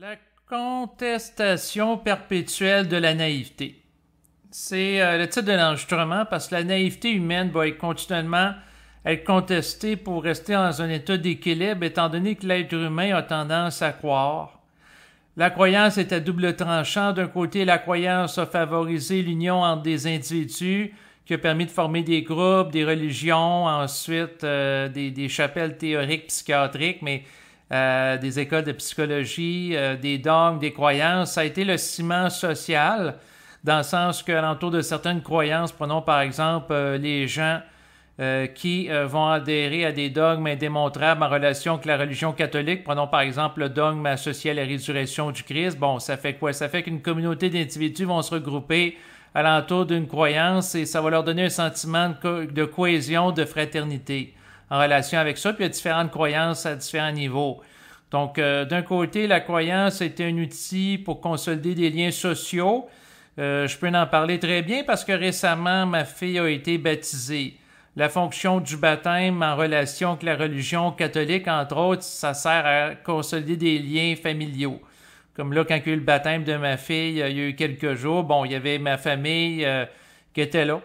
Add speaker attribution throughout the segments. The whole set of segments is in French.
Speaker 1: La contestation perpétuelle de la naïveté. C'est le titre de l'enregistrement parce que la naïveté humaine va être continuellement être contestée pour rester dans un état d'équilibre étant donné que l'être humain a tendance à croire. La croyance est à double tranchant. D'un côté, la croyance a favorisé l'union entre des individus qui a permis de former des groupes, des religions, ensuite des chapelles théoriques psychiatriques, mais des écoles de psychologie, des dogmes, des croyances. Ça a été le ciment social, dans le sens qu'alentour de certaines croyances, prenons par exemple les gens qui vont adhérer à des dogmes indémontrables en relation avec la religion catholique. Prenons par exemple le dogme associé à la résurrection du Christ. Bon, ça fait quoi? Ça fait qu'une communauté d'individus vont se regrouper alentour d'une croyance et ça va leur donner un sentiment de cohésion, de fraternité en relation avec ça. Puis il y a différentes croyances à différents niveaux. Donc, d'un côté, la croyance était un outil pour consolider des liens sociaux. Je peux en parler très bien parce que récemment, ma fille a été baptisée. La fonction du baptême en relation avec la religion catholique, entre autres, ça sert à consolider des liens familiaux. Comme là, quand il y a eu le baptême de ma fille, il y a eu quelques jours, bon, il y avait ma famille qui était là.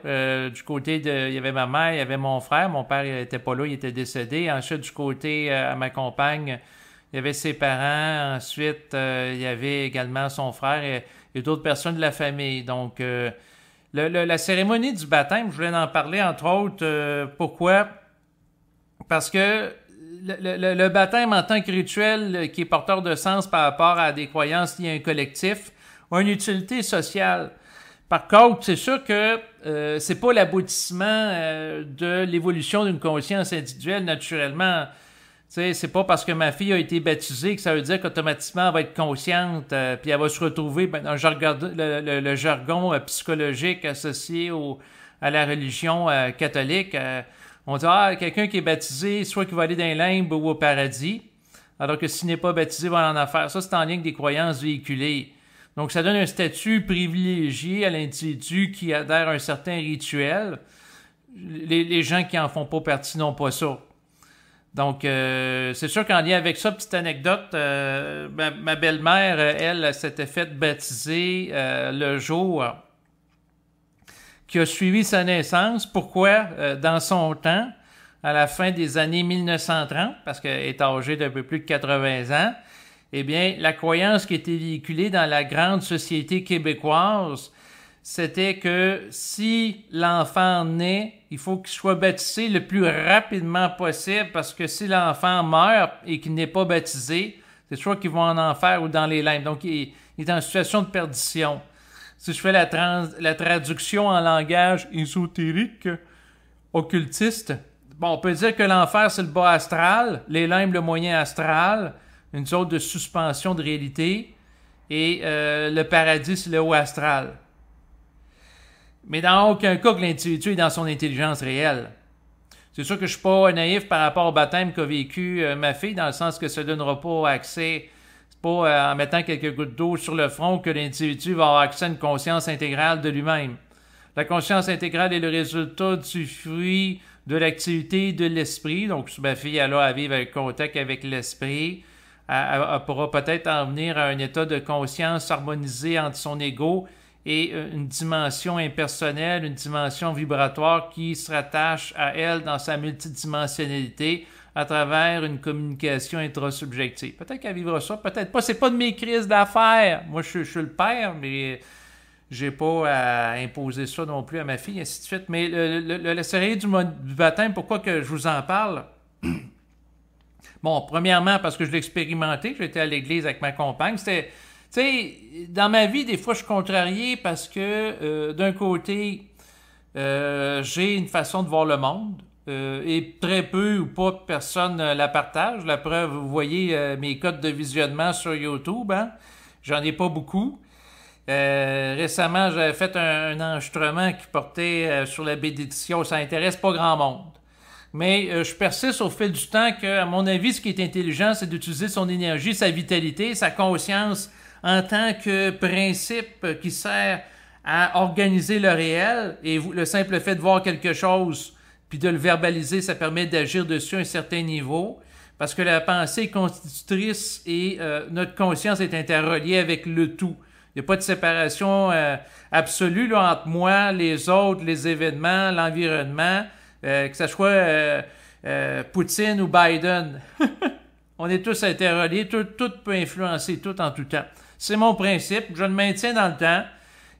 Speaker 1: Du côté il y avait ma mère, il y avait mon frère. Mon père n'était pas là, il était décédé. Ensuite, du côté à ma compagne, il y avait ses parents. Ensuite, il y avait également son frère et d'autres personnes de la famille. Donc, la cérémonie du baptême, je voulais en parler, entre autres. Pourquoi? Parce que le baptême en tant que rituel qui est porteur de sens par rapport à des croyances liées à un collectif a une utilité sociale. Par contre, c'est sûr que c'est pas l'aboutissement de l'évolution d'une conscience individuelle naturellement. T'sais, c'est pas parce que ma fille a été baptisée que ça veut dire qu'automatiquement elle va être consciente puis elle va se retrouver dans le jargon psychologique associé à la religion catholique. On dit, quelqu'un qui est baptisé, soit qu'il va aller dans les limbes ou au paradis, alors que s'il n'est pas baptisé, il va en enfer. Ça, c'est en lien avec des croyances véhiculées. Donc, ça donne un statut privilégié à l'individu qui adhère à un certain rituel. Les gens qui en font pas partie n'ont pas ça. Donc, c'est sûr qu'en lien avec ça, petite anecdote, ma belle-mère, elle s'était faite baptiser le jour qui a suivi sa naissance. Pourquoi? Dans son temps, à la fin des années 1930, parce qu'elle est âgée d'un peu plus de 80 ans, eh bien, la croyance qui était véhiculée dans la grande société québécoise, c'était que si l'enfant naît, il faut qu'il soit baptisé le plus rapidement possible, parce que si l'enfant meurt et qu'il n'est pas baptisé, c'est soit qu'il va en enfer ou dans les limbes. Donc, il est en situation de perdition. Si je fais la traduction en langage ésotérique, occultiste, bon, on peut dire que l'enfer, c'est le bas astral, les limbes, le moyen astral, une zone de suspension de réalité, et le paradis, c'est le haut astral. Mais dans aucun cas que l'individu est dans son intelligence réelle. C'est sûr que je suis pas naïf par rapport au baptême qu'a vécu ma fille, dans le sens que ça ne donnera pas accès. C'est pas en mettant quelques gouttes d'eau sur le front que l'individu va avoir accès à une conscience intégrale de lui-même. La conscience intégrale est le résultat du fruit de l'activité de l'esprit. Donc, si ma fille elle a à vivre avec contact avec l'esprit, elle pourra peut-être en venir à un état de conscience harmonisé entre son ego et une dimension impersonnelle, une dimension vibratoire qui se rattache à elle dans sa multidimensionnalité à travers une communication intrasubjective. Peut-être qu'elle vivra ça, peut-être pas. C'est pas de mes crises d'affaires. Moi, je suis le père, mais j'ai pas à imposer ça non plus à ma fille, ainsi de suite. Mais la cérémonie du baptême, pourquoi que je vous en parle? Bon, premièrement, parce que je l'ai expérimenté, j'étais à l'église avec ma compagne. C'était... Tu sais, dans ma vie, des fois, je suis contrarié parce que, d'un côté, j'ai une façon de voir le monde et très peu ou pas de personnes la partagent. La preuve, vous voyez mes codes de visionnement sur YouTube, hein? J'en ai pas beaucoup. Récemment, j'avais fait un enregistrement qui portait sur la bénédiction. Ça intéresse pas grand monde. Mais je persiste au fil du temps que, à mon avis, ce qui est intelligent, c'est d'utiliser son énergie, sa vitalité, sa conscience en tant que principe qui sert à organiser le réel. Et le simple fait de voir quelque chose puis de le verbaliser, ça permet d'agir dessus à un certain niveau. Parce que la pensée est constitutrice et notre conscience est interreliée avec le tout. Il n'y a pas de séparation absolue là, entre moi, les autres, les événements, l'environnement, que ce soit Poutine ou Biden. On est tous interreliés, tout peut influencer tout en tout temps. C'est mon principe, je le maintiens dans le temps.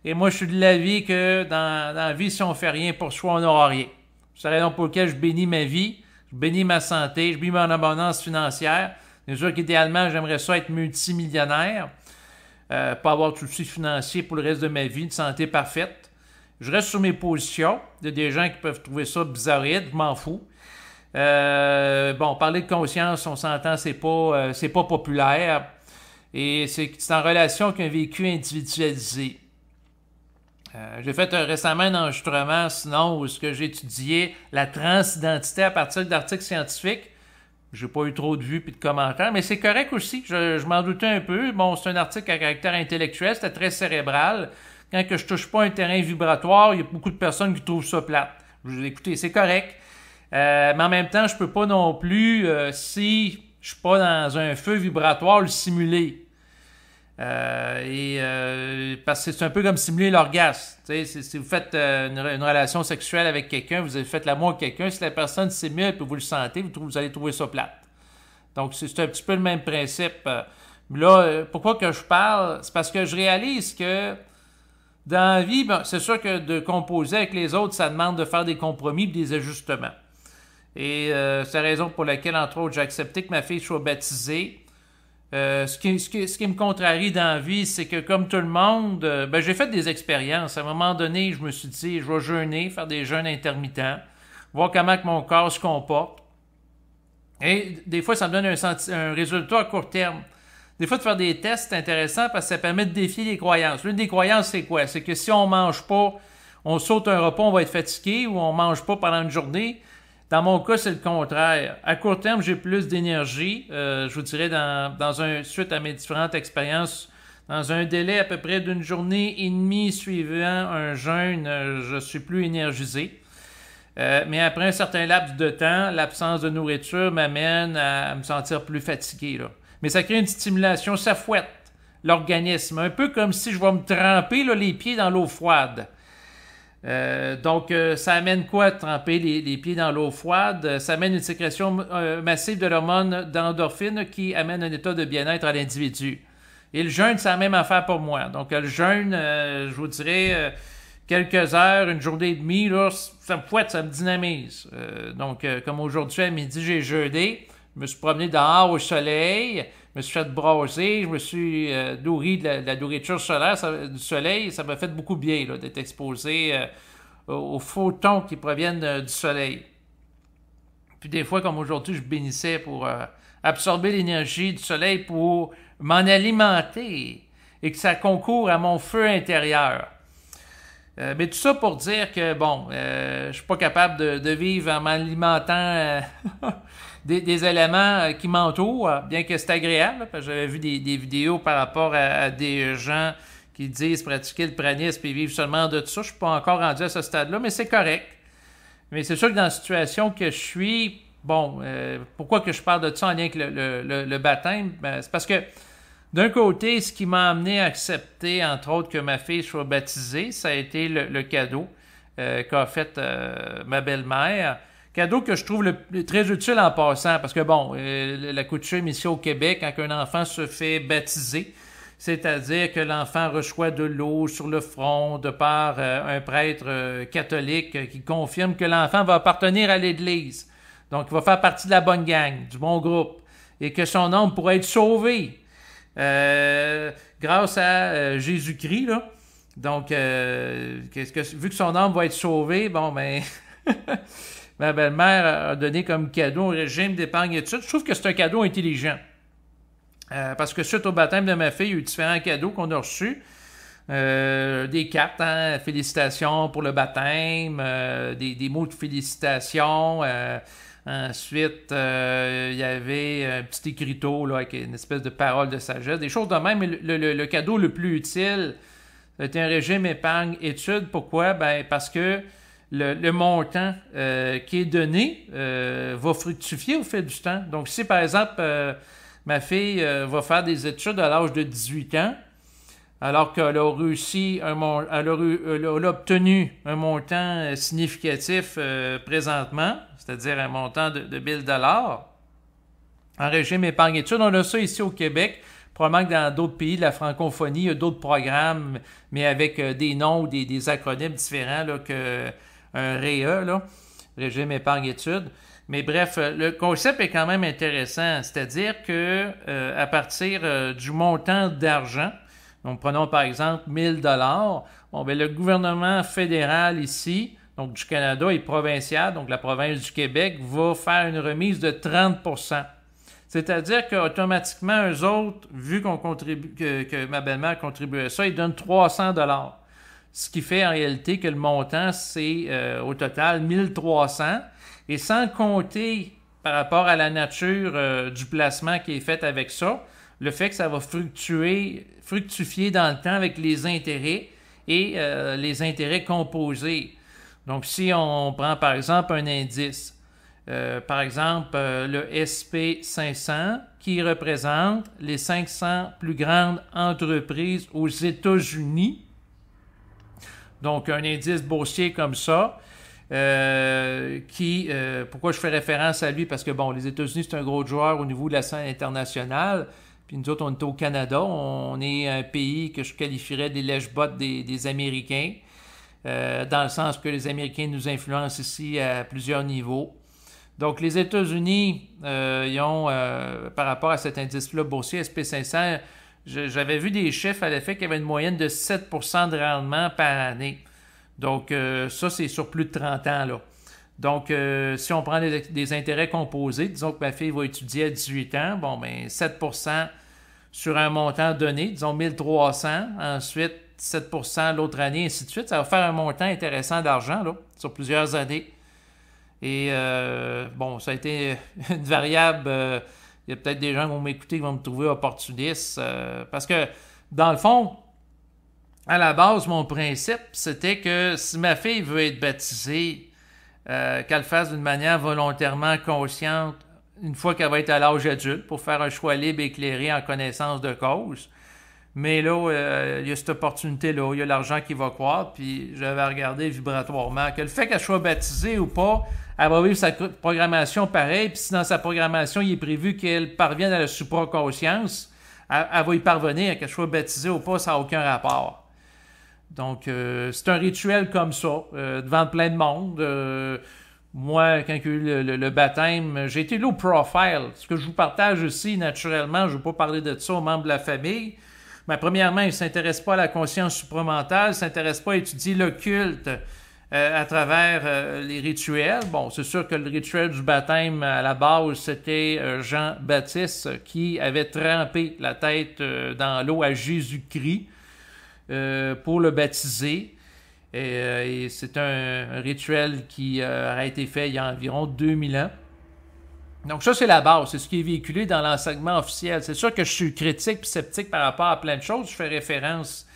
Speaker 1: Et moi, je suis de l'avis que dans la vie, si on ne fait rien pour soi, on n'aura rien. C'est la raison pour laquelle je bénis ma vie, je bénis ma santé, je bénis mon abondance financière. C'est sûr qu'idéalement, j'aimerais ça être multimillionnaire, pas avoir de soucis financiers pour le reste de ma vie, une santé parfaite. Je reste sur mes positions. Il y a des gens qui peuvent trouver ça bizarroïde, je m'en fous. Bon, parler de conscience, on s'entend, c'est pas populaire. Et c'est en relation avec un vécu individualisé. J'ai fait récemment un enregistrement, sinon, où j'ai étudié la transidentité à partir d'articles scientifiques. J'ai pas eu trop de vues et de commentaires, mais c'est correct aussi. Je m'en doutais un peu. Bon, c'est un article à caractère intellectuel, c'était très cérébral. Quand que je touche pas un terrain vibratoire, il y a beaucoup de personnes qui trouvent ça plate. Écoutez, c'est correct. Mais en même temps, je peux pas non plus, si je suis pas dans un feu vibratoire, le simuler. Parce que c'est un peu comme simuler l'orgasme. Si vous faites une relation sexuelle avec quelqu'un, vous avez fait l'amour avec quelqu'un, si la personne simule et vous le sentez, vous allez trouver ça plate. Donc, c'est un petit peu le même principe. Là, pourquoi que je parle? C'est parce que je réalise que dans la vie, ben, c'est sûr que de composer avec les autres, ça demande de faire des compromis et des ajustements. Et c'est la raison pour laquelle, entre autres, j'ai accepté que ma fille soit baptisée. Ce qui me contrarie dans la vie, c'est que comme tout le monde, j'ai fait des expériences. À un moment donné, je me suis dit, je vais jeûner, faire des jeûnes intermittents, voir comment que mon corps se comporte. Et des fois, ça me donne un résultat à court terme. Des fois, de faire des tests, c'est intéressant parce que ça permet de défier les croyances. L'une des croyances, c'est quoi? C'est que si on mange pas, on saute un repas, on va être fatigué, ou on mange pas pendant une journée. Dans mon cas, c'est le contraire. À court terme, j'ai plus d'énergie. Je vous dirais, suite à mes différentes expériences, dans un délai à peu près d'une journée et demie suivant un jeûne, je suis plus énergisé. Mais après un certain laps de temps, l'absence de nourriture m'amène à me sentir plus fatigué, là. Mais ça crée une stimulation, ça fouette l'organisme. Un peu comme si je vais me tremper là, les pieds dans l'eau froide. Donc, ça amène quoi de tremper les pieds dans l'eau froide? Ça amène une sécrétion massive de l'hormone d'endorphine qui amène un état de bien-être à l'individu. Et le jeûne, c'est la même affaire pour moi. Donc, le jeûne, je vous dirais, quelques heures, une journée et demie, là, ça me fouette, ça me dynamise. Donc, comme aujourd'hui, à midi, j'ai jeûné. Je me suis promené dehors au soleil, je me suis fait brasser, je me suis nourri de la nourriture solaire, du soleil. Ça m'a fait beaucoup bien là, d'être exposé aux photons qui proviennent du soleil. Puis des fois, comme aujourd'hui, je bénissais pour absorber l'énergie du soleil pour m'en alimenter et que ça concourt à mon feu intérieur. Mais tout ça pour dire que, bon, je suis pas capable de vivre en m'alimentant des éléments qui m'entourent, bien que c'est agréable, parce que j'avais vu des vidéos par rapport à des gens qui disent pratiquer le pranisme et vivre seulement de ça. Je suis pas encore rendu à ce stade-là, mais c'est correct. Mais c'est sûr que dans la situation que je suis, bon, pourquoi que je parle de ça en lien avec le baptême? Ben, c'est parce que d'un côté, ce qui m'a amené à accepter, entre autres, que ma fille soit baptisée, ça a été le cadeau qu'a fait ma belle-mère. Cadeau que je trouve très utile en passant, parce que bon, la coutume ici au Québec, quand un enfant se fait baptiser, c'est-à-dire que l'enfant reçoit de l'eau sur le front de par un prêtre catholique qui confirme que l'enfant va appartenir à l'Église. Donc, il va faire partie de la bonne gang, du bon groupe, et que son âme pourrait être sauvé. Grâce à Jésus-Christ, là. Donc, vu que son âme va être sauvée, bon, ben, ma belle-mère a donné comme cadeau un régime d'épargne études. Je trouve que c'est un cadeau intelligent. Parce que suite au baptême de ma fille, il y a eu différents cadeaux qu'on a reçus. Des cartes, hein, félicitations pour le baptême, des mots de félicitations. Ensuite, il y avait un petit écriteau là, avec une espèce de parole de sagesse, des choses de même. Mais le cadeau le plus utile, c'était un régime épargne-études. Pourquoi? Ben, parce que le montant qui est donné va fructifier au fil du temps. Donc, si par exemple, ma fille va faire des études à l'âge de 18 ans, alors qu'elle a réussi, elle a obtenu un montant significatif présentement, c'est-à-dire un montant de 1000 $, en régime épargne-études. On a ça ici au Québec. Probablement que dans d'autres pays de la francophonie, il y a d'autres programmes, mais avec des noms ou des acronymes différents là, qu'un REA, là, régime épargne-études. Mais bref, le concept est quand même intéressant. C'est-à-dire que à partir du montant d'argent, donc prenons par exemple 1000 $, bon, ben, le gouvernement fédéral ici, donc du Canada et provincial, donc la province du Québec, va faire une remise de 30 %. C'est-à-dire qu'automatiquement, eux autres, vu qu'on contribue, que ma belle-mère contribue à ça, ils donnent 300 $. Ce qui fait en réalité que le montant, c'est au total 1300. Et sans compter par rapport à la nature du placement qui est fait avec ça, le fait que ça va fructifier dans le temps avec les intérêts et les intérêts composés. Donc, si on prend par exemple un indice, par exemple le SP500 qui représente les 500 plus grandes entreprises aux États-Unis. Donc, un indice boursier comme ça, pourquoi je fais référence à lui? Parce que, bon, les États-Unis, c'est un gros joueur au niveau de la scène internationale. Puis nous autres, on est au Canada. On est un pays que je qualifierais des lèche-bottes des Américains, dans le sens que les Américains nous influencent ici à plusieurs niveaux. Donc, les États-Unis, ils ont, par rapport à cet indice-là boursier SP500, j'avais vu des chiffres à l'effet qu'il y avait une moyenne de 7 % de rendement par année. Donc, ça, c'est sur plus de 30 ans, là. Donc, si on prend des intérêts composés, disons que ma fille va étudier à 18 ans, bon, ben 7 % sur un montant donné, disons 1300, ensuite 7 % l'autre année, ainsi de suite, ça va faire un montant intéressant d'argent, là, sur plusieurs années. Et bon, ça a été une variable. Il y a peut-être des gens qui vont m'écouter qui vont me trouver opportuniste. Parce que, dans le fond, à la base, mon principe, c'était que si ma fille veut être baptisée, qu'elle le fasse d'une manière volontairement consciente, une fois qu'elle va être à l'âge adulte, pour faire un choix libre et éclairé en connaissance de cause. Mais là, il y a cette opportunité-là, il y a l'argent qui va croître, puis j'avais regardé vibratoirement que le fait qu'elle soit baptisée ou pas, elle va vivre sa programmation pareil, puis si dans sa programmation, il est prévu qu'elle parvienne à la supraconscience, elle va y parvenir, qu'elle soit baptisée ou pas, ça n'a aucun rapport. Donc, c'est un rituel comme ça, devant plein de monde. Moi, quand il y a eu le baptême, j'ai été low profile. Ce que je vous partage aussi, naturellement, je ne veux pas parler de ça aux membres de la famille. Mais premièrement, il ne s'intéresse pas à la conscience supramentale, il ne s'intéresse pas à étudier l'occulte à travers les rituels. Bon, c'est sûr que le rituel du baptême, à la base, c'était Jean-Baptiste qui avait trempé la tête dans l'eau à Jésus-Christ pour le baptiser. Et c'est un rituel qui a été fait il y a environ 2000 ans. Donc ça, c'est la base, c'est ce qui est véhiculé dans l'enseignement officiel. C'est sûr que je suis critique et sceptique par rapport à plein de choses. Je fais référence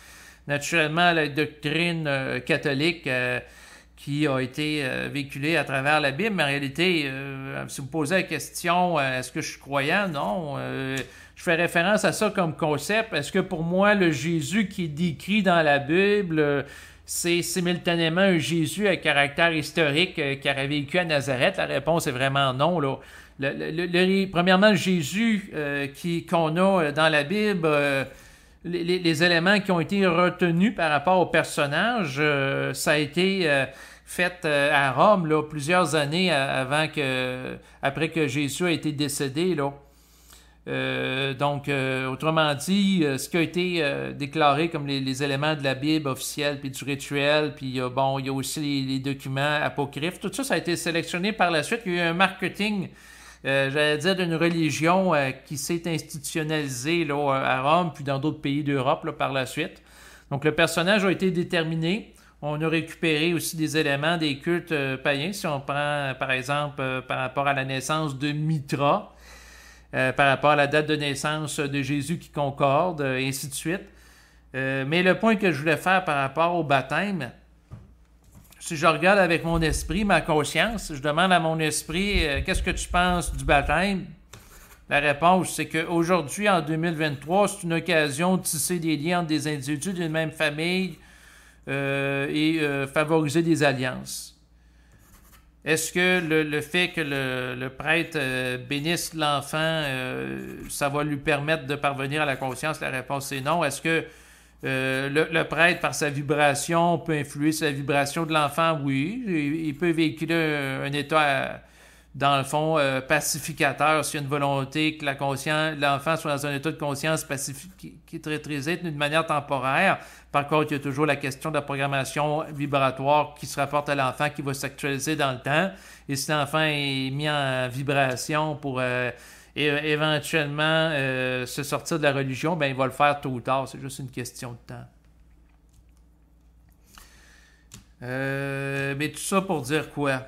Speaker 1: naturellement à la doctrine catholique qui a été véhiculée à travers la Bible. Mais en réalité, si vous me posez la question, est-ce que je suis croyant? Non. Je fais référence à ça comme concept. Est-ce que pour moi, le Jésus qui est décrit dans la Bible, c'est simultanément un Jésus à caractère historique qui aurait vécu à Nazareth? La réponse est vraiment non, là. Premièrement, le Jésus qu'on a dans la Bible, les éléments qui ont été retenus par rapport au personnage, ça a été fait à Rome là, plusieurs années après que Jésus a été décédé. Là. Donc, autrement dit, ce qui a été déclaré comme les éléments de la Bible officielle, puis du rituel, puis bon, il y a aussi les documents apocryphes. Tout ça, ça a été sélectionné par la suite. Il y a eu un marketing, j'allais dire, d'une religion qui s'est institutionnalisée là, à Rome, puis dans d'autres pays d'Europe là, par la suite. Donc, le personnage a été déterminé. On a récupéré aussi des éléments des cultes païens. Si on prend, par exemple, par rapport à la naissance de Mitra, par rapport à la date de naissance de Jésus qui concorde, et ainsi de suite. Mais le point que je voulais faire par rapport au baptême, si je regarde avec mon esprit, ma conscience, je demande à mon esprit, qu'est-ce que tu penses du baptême? La réponse, c'est qu'aujourd'hui, en 2023, c'est une occasion de tisser des liens entre des individus d'une même famille et favoriser des alliances. Est-ce que le fait que le prêtre bénisse l'enfant, ça va lui permettre de parvenir à la conscience? La réponse est non. Est-ce que le prêtre, par sa vibration, peut influer sur la vibration de l'enfant? Oui. Il peut véhiculer un état, dans le fond, pacificateur, s'il y a une volonté que l'enfant soit dans un état de conscience pacifique, qui est maîtrisé d'une manière temporaire. Par contre, il y a toujours la question de la programmation vibratoire qui se rapporte à l'enfant, qui va s'actualiser dans le temps. Et si l'enfant est mis en vibration pour éventuellement se sortir de la religion, ben il va le faire tôt ou tard. C'est juste une question de temps. Mais tout ça pour dire quoi?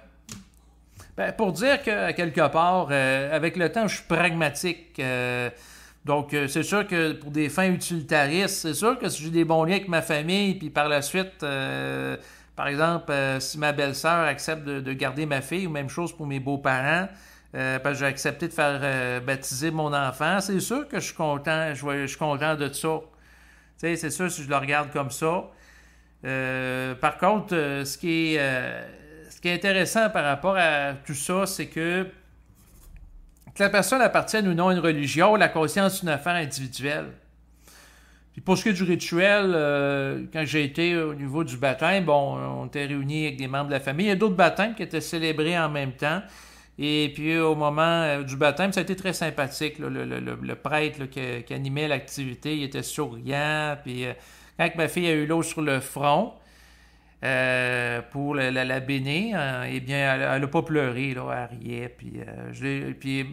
Speaker 1: Ben, pour dire que, quelque part, avec le temps, je suis pragmatique. Donc, c'est sûr que pour des fins utilitaristes, c'est sûr que si j'ai des bons liens avec ma famille, puis par la suite, par exemple, si ma belle-sœur accepte de garder ma fille, ou même chose pour mes beaux-parents, parce que j'ai accepté de faire baptiser mon enfant, c'est sûr que je suis content, je suis content de ça. Tu sais, c'est sûr si je le regarde comme ça. Par contre, ce qui est intéressant par rapport à tout ça, c'est que la personne appartienne ou non à une religion, la conscience est une affaire individuelle. Puis pour ce qui est du rituel, quand j'ai été au niveau du baptême, bon, on était réunis avec des membres de la famille. Il y a d'autres baptêmes qui étaient célébrés en même temps. Et puis au moment du baptême, ça a été très sympathique. Là, le prêtre là, qui animait l'activité, il était souriant. Puis quand ma fille a eu l'eau sur le front, pour la bénir, eh bien, elle n'a pas pleuré, là, elle riait. Puis,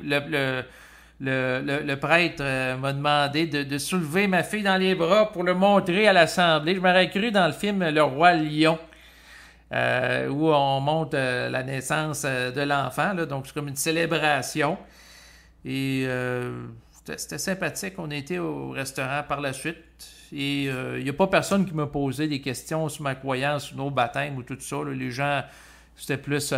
Speaker 1: le prêtre m'a demandé de soulever ma fille dans les bras pour le montrer à l'Assemblée. Je m'aurais cru dans le film Le Roi Lion, où on montre la naissance de l'enfant. Là, donc, c'est comme une célébration. Et c'était sympathique. On était au restaurant par la suite. Et il n'y a pas personne qui m'a posé des questions sur ma croyance, sur nos baptêmes ou tout ça. Là. Les gens, c'était plus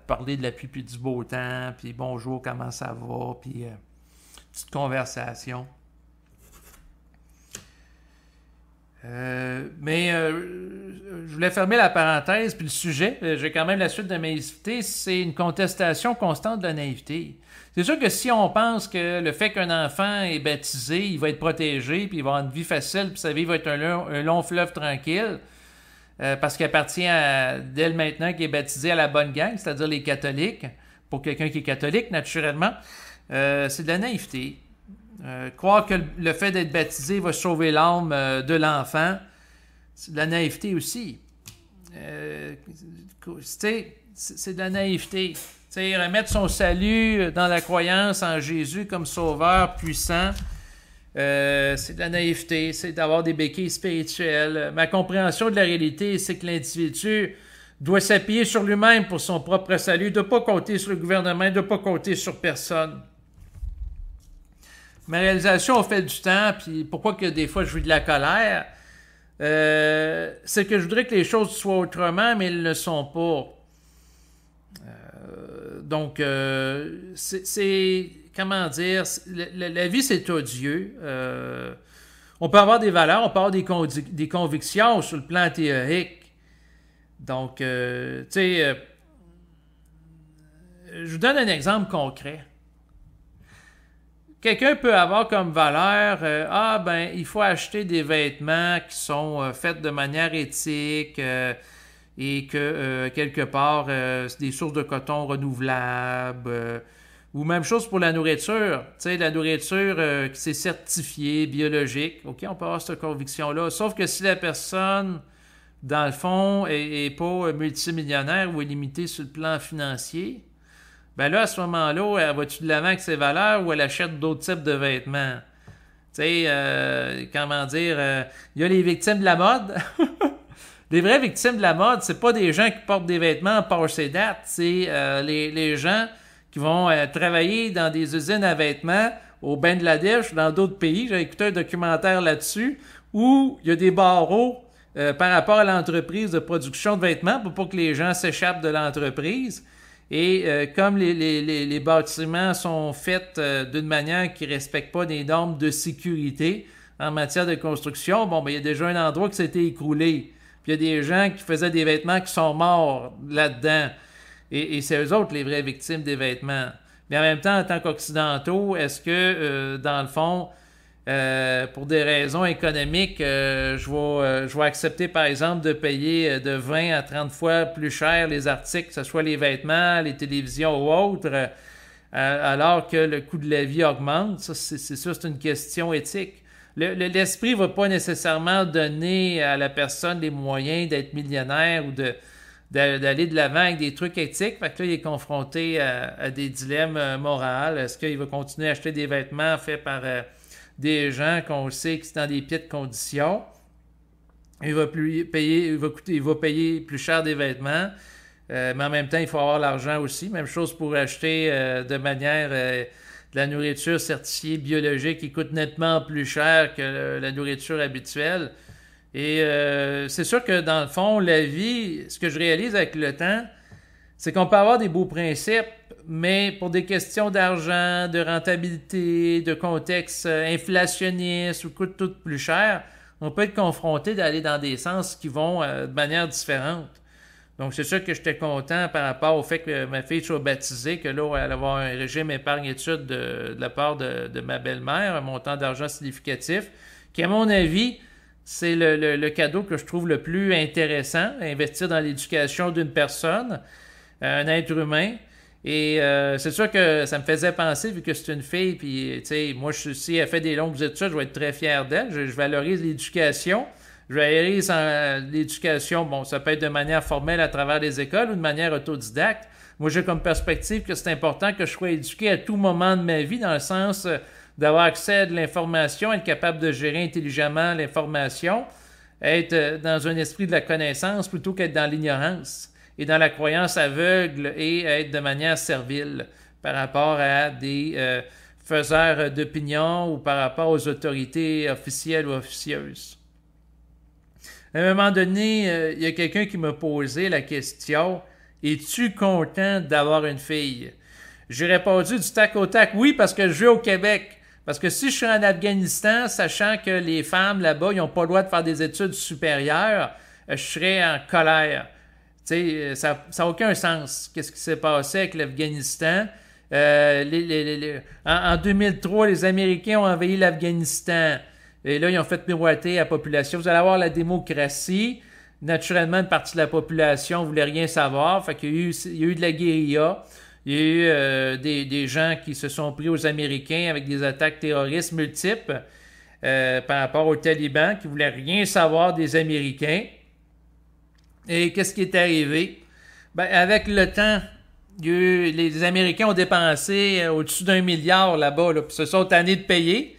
Speaker 1: parler de la pluie puis du beau temps, puis bonjour, comment ça va, puis petite conversation. Mais je voulais fermer la parenthèse, puis le sujet, j'ai quand même la suite de ma naïveté, c'est une contestation constante de la naïveté. C'est sûr que si on pense que le fait qu'un enfant est baptisé, il va être protégé, puis il va avoir une vie facile, puis sa vie va être un long fleuve tranquille, parce qu'il appartient dès maintenant qu'il est baptisé à la bonne gang, c'est-à-dire les catholiques, pour quelqu'un qui est catholique, naturellement, c'est de la naïveté. Croire que le fait d'être baptisé va sauver l'âme de l'enfant, c'est de la naïveté aussi. C'est de la naïveté. Remettre son salut dans la croyance en Jésus comme sauveur puissant, c'est de la naïveté, c'est d'avoir des béquilles spirituelles. Ma compréhension de la réalité, c'est que l'individu doit s'appuyer sur lui-même pour son propre salut, de ne pas compter sur le gouvernement, de ne pas compter sur personne. Ma réalisation au fait du temps, puis pourquoi que des fois je vis de la colère, c'est que je voudrais que les choses soient autrement, mais elles ne le sont pas. Donc, c'est comment dire, la vie c'est odieux. On peut avoir des valeurs, on peut avoir des convictions sur le plan théorique. Donc, tu sais, je vous donne un exemple concret. Quelqu'un peut avoir comme valeur, il faut acheter des vêtements qui sont faits de manière éthique et que quelque part, c'est des sources de coton renouvelables. Ou même chose pour la nourriture. Tu sais, la nourriture qui c'est certifiée, biologique. OK, on peut avoir cette conviction-là. Sauf que si la personne, dans le fond, est pas multimillionnaire ou est limitée sur le plan financier, ben là, à ce moment-là, elle va-tu de l'avant avec ses valeurs ou elle achète d'autres types de vêtements? Tu sais, comment dire, il y a les victimes de la mode. Les vraies victimes de la mode, c'est pas des gens qui portent des vêtements passés date, c'est les gens qui vont travailler dans des usines à vêtements au Bangladesh, dans d'autres pays. J'ai écouté un documentaire là-dessus où il y a des barreaux par rapport à l'entreprise de production de vêtements pour pas que les gens s'échappent de l'entreprise. Et comme les bâtiments sont faits d'une manière qui ne respecte pas des normes de sécurité en matière de construction, bon, ben, il y a déjà un endroit qui s'était écroulé. Puis il y a des gens qui faisaient des vêtements qui sont morts là-dedans. Et c'est eux autres les vraies victimes des vêtements. Mais en même temps, en tant qu'Occidentaux, est-ce que, dans le fond, pour des raisons économiques, je vais accepter, par exemple, de payer de 20 à 30 fois plus cher les articles, que ce soit les vêtements, les télévisions ou autres, alors que le coût de la vie augmente? Ça, c'est une question éthique. L'esprit ne va pas nécessairement donner à la personne les moyens d'être millionnaire ou d'aller de l'avant avec des trucs éthiques. Fait que là, il est confronté à des dilemmes moraux. Est-ce qu'il va continuer à acheter des vêtements faits par des gens qu'on sait qui sont dans des piètres conditions? Il va payer plus cher des vêtements. Mais en même temps, il faut avoir l'argent aussi. Même chose pour acheter de manière de la nourriture certifiée biologique qui coûte nettement plus cher que la nourriture habituelle. Et c'est sûr que dans le fond, la vie, ce que je réalise avec le temps, c'est qu'on peut avoir des beaux principes, mais pour des questions d'argent, de rentabilité, de contexte inflationniste ou coûte tout plus cher, on peut être confronté d'aller dans des sens qui vont de manière différente. Donc, c'est sûr que j'étais content par rapport au fait que ma fille soit baptisée, que là, elle va avoir un régime épargne-études de la part de ma belle-mère, un montant d'argent significatif, qui, à mon avis, c'est le cadeau que je trouve le plus intéressant, investir dans l'éducation d'une personne, un être humain. Et c'est sûr que ça me faisait penser, vu que c'est une fille, puis, tu sais, moi, si elle fait des longues études, je vais être très fier d'elle. Je valorise l'éducation. Je valorise l'éducation, bon, ça peut être de manière formelle à travers les écoles ou de manière autodidacte. Moi, j'ai comme perspective que c'est important que je sois éduqué à tout moment de ma vie, dans le sens d'avoir accès à de l'information, être capable de gérer intelligemment l'information, être dans un esprit de la connaissance plutôt qu'être dans l'ignorance et dans la croyance aveugle et être de manière servile par rapport à des faiseurs d'opinion ou par rapport aux autorités officielles ou officieuses. À un moment donné, il y a quelqu'un qui m'a posé la question « Es-tu content d'avoir une fille? » J'ai répondu du tac au tac « Oui, parce que je vis au Québec. Parce que si je suis en Afghanistan, sachant que les femmes là-bas, ils n'ont pas le droit de faire des études supérieures, je serais en colère. » Tu sais, ça n'a aucun sens. Qu'est-ce qui s'est passé avec l'Afghanistan? En 2003, les Américains ont envahi l'Afghanistan. Et là, ils ont fait miroiter la population. Vous allez avoir la démocratie. Naturellement, une partie de la population ne voulait rien savoir. Fait qu'il y a eu de la guérilla. Il y a eu des gens qui se sont pris aux Américains avec des attaques terroristes multiples par rapport aux talibans qui ne voulaient rien savoir des Américains. Et qu'est-ce qui est arrivé? Ben, avec le temps, les Américains ont dépensé au-dessus d'1 milliard là-bas, puis se sont tannés de payer.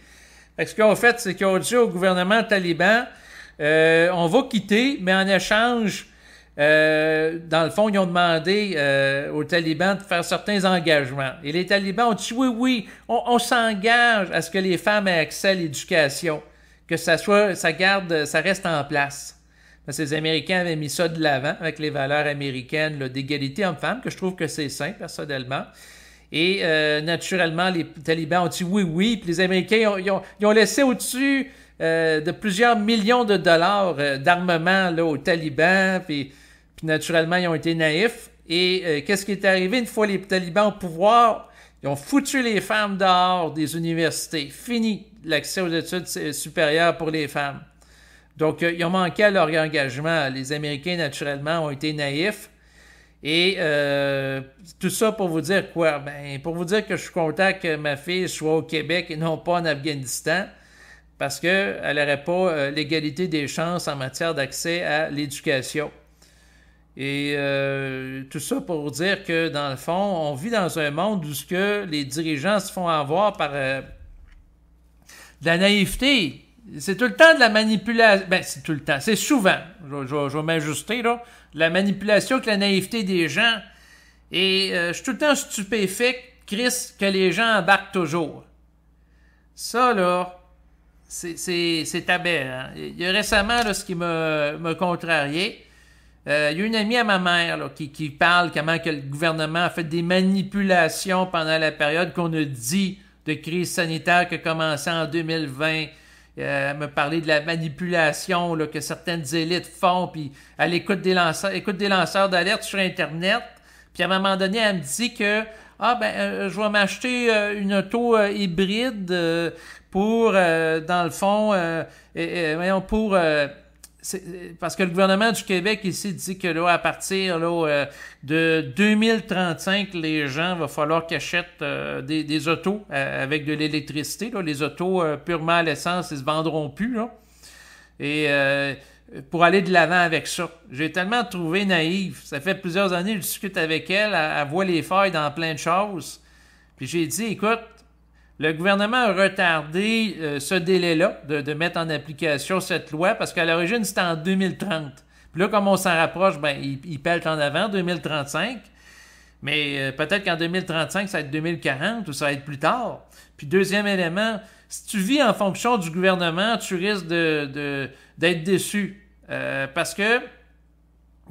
Speaker 1: Fait que ce qu'ils ont fait, c'est qu'ils ont dit au gouvernement taliban, on va quitter, mais en échange, dans le fond, ils ont demandé aux talibans de faire certains engagements. Et les talibans ont dit, oui, on s'engage à ce que les femmes aient accès à l'éducation, que ça reste en place. Parce que les Américains avaient mis ça de l'avant avec les valeurs américaines d'égalité homme-femme, que je trouve que c'est sain, personnellement. Et naturellement, les talibans ont dit oui, puis les Américains ils ont laissé au-dessus de plusieurs millions de dollars d'armement là, aux talibans, puis naturellement, ils ont été naïfs. Et qu'est-ce qui est arrivé une fois les talibans au pouvoir? Ils ont foutu les femmes dehors des universités. Fini l'accès aux études supérieures pour les femmes. Donc, ils ont manqué à leur engagement. Les Américains, naturellement, ont été naïfs. Et tout ça pour vous dire quoi? Ben, pour vous dire que je suis content que ma fille soit au Québec et non pas en Afghanistan, parce qu'elle n'aurait pas l'égalité des chances en matière d'accès à l'éducation. Et tout ça pour vous dire que, dans le fond, on vit dans un monde où les dirigeants se font avoir par de la naïveté. C'est tout le temps de la manipulation. Ben, c'est tout le temps. C'est souvent. Je vais m'ajuster, là. La manipulation avec la naïveté des gens. Et je suis tout le temps stupéfait, Chris, que les gens embarquent toujours. Ça, là, c'est aberrant. Il y a récemment, là, ce qui m'a contrarié, il y a une amie à ma mère là, qui parle comment que le gouvernement a fait des manipulations pendant la période qu'on a dit de crise sanitaire qui a commencé en 2020. Elle me parlait de la manipulation là, que certaines élites font, puis elle écoute des lanceurs d'alerte sur Internet. Puis à un moment donné, elle me dit que je vais m'acheter une auto hybride pour, dans le fond, parce que le gouvernement du Québec ici dit que là, à partir là, de 2035, les gens, va falloir qu'ils achètent des autos avec de l'électricité. Là. Les autos purement à l'essence, ils se vendront plus. Là. Et pour aller de l'avant avec ça. J'ai tellement trouvé naïf. Ça fait plusieurs années que je discute avec elle. Elle voit les failles dans plein de choses. Puis j'ai dit, écoute, le gouvernement a retardé ce délai-là de mettre en application cette loi parce qu'à l'origine, c'était en 2030. Puis là, comme on s'en rapproche, il pèle en avant, 2035. Mais peut-être qu'en 2035, ça va être 2040 ou ça va être plus tard. Puis deuxième élément, si tu vis en fonction du gouvernement, tu risques d'être déçu. Parce que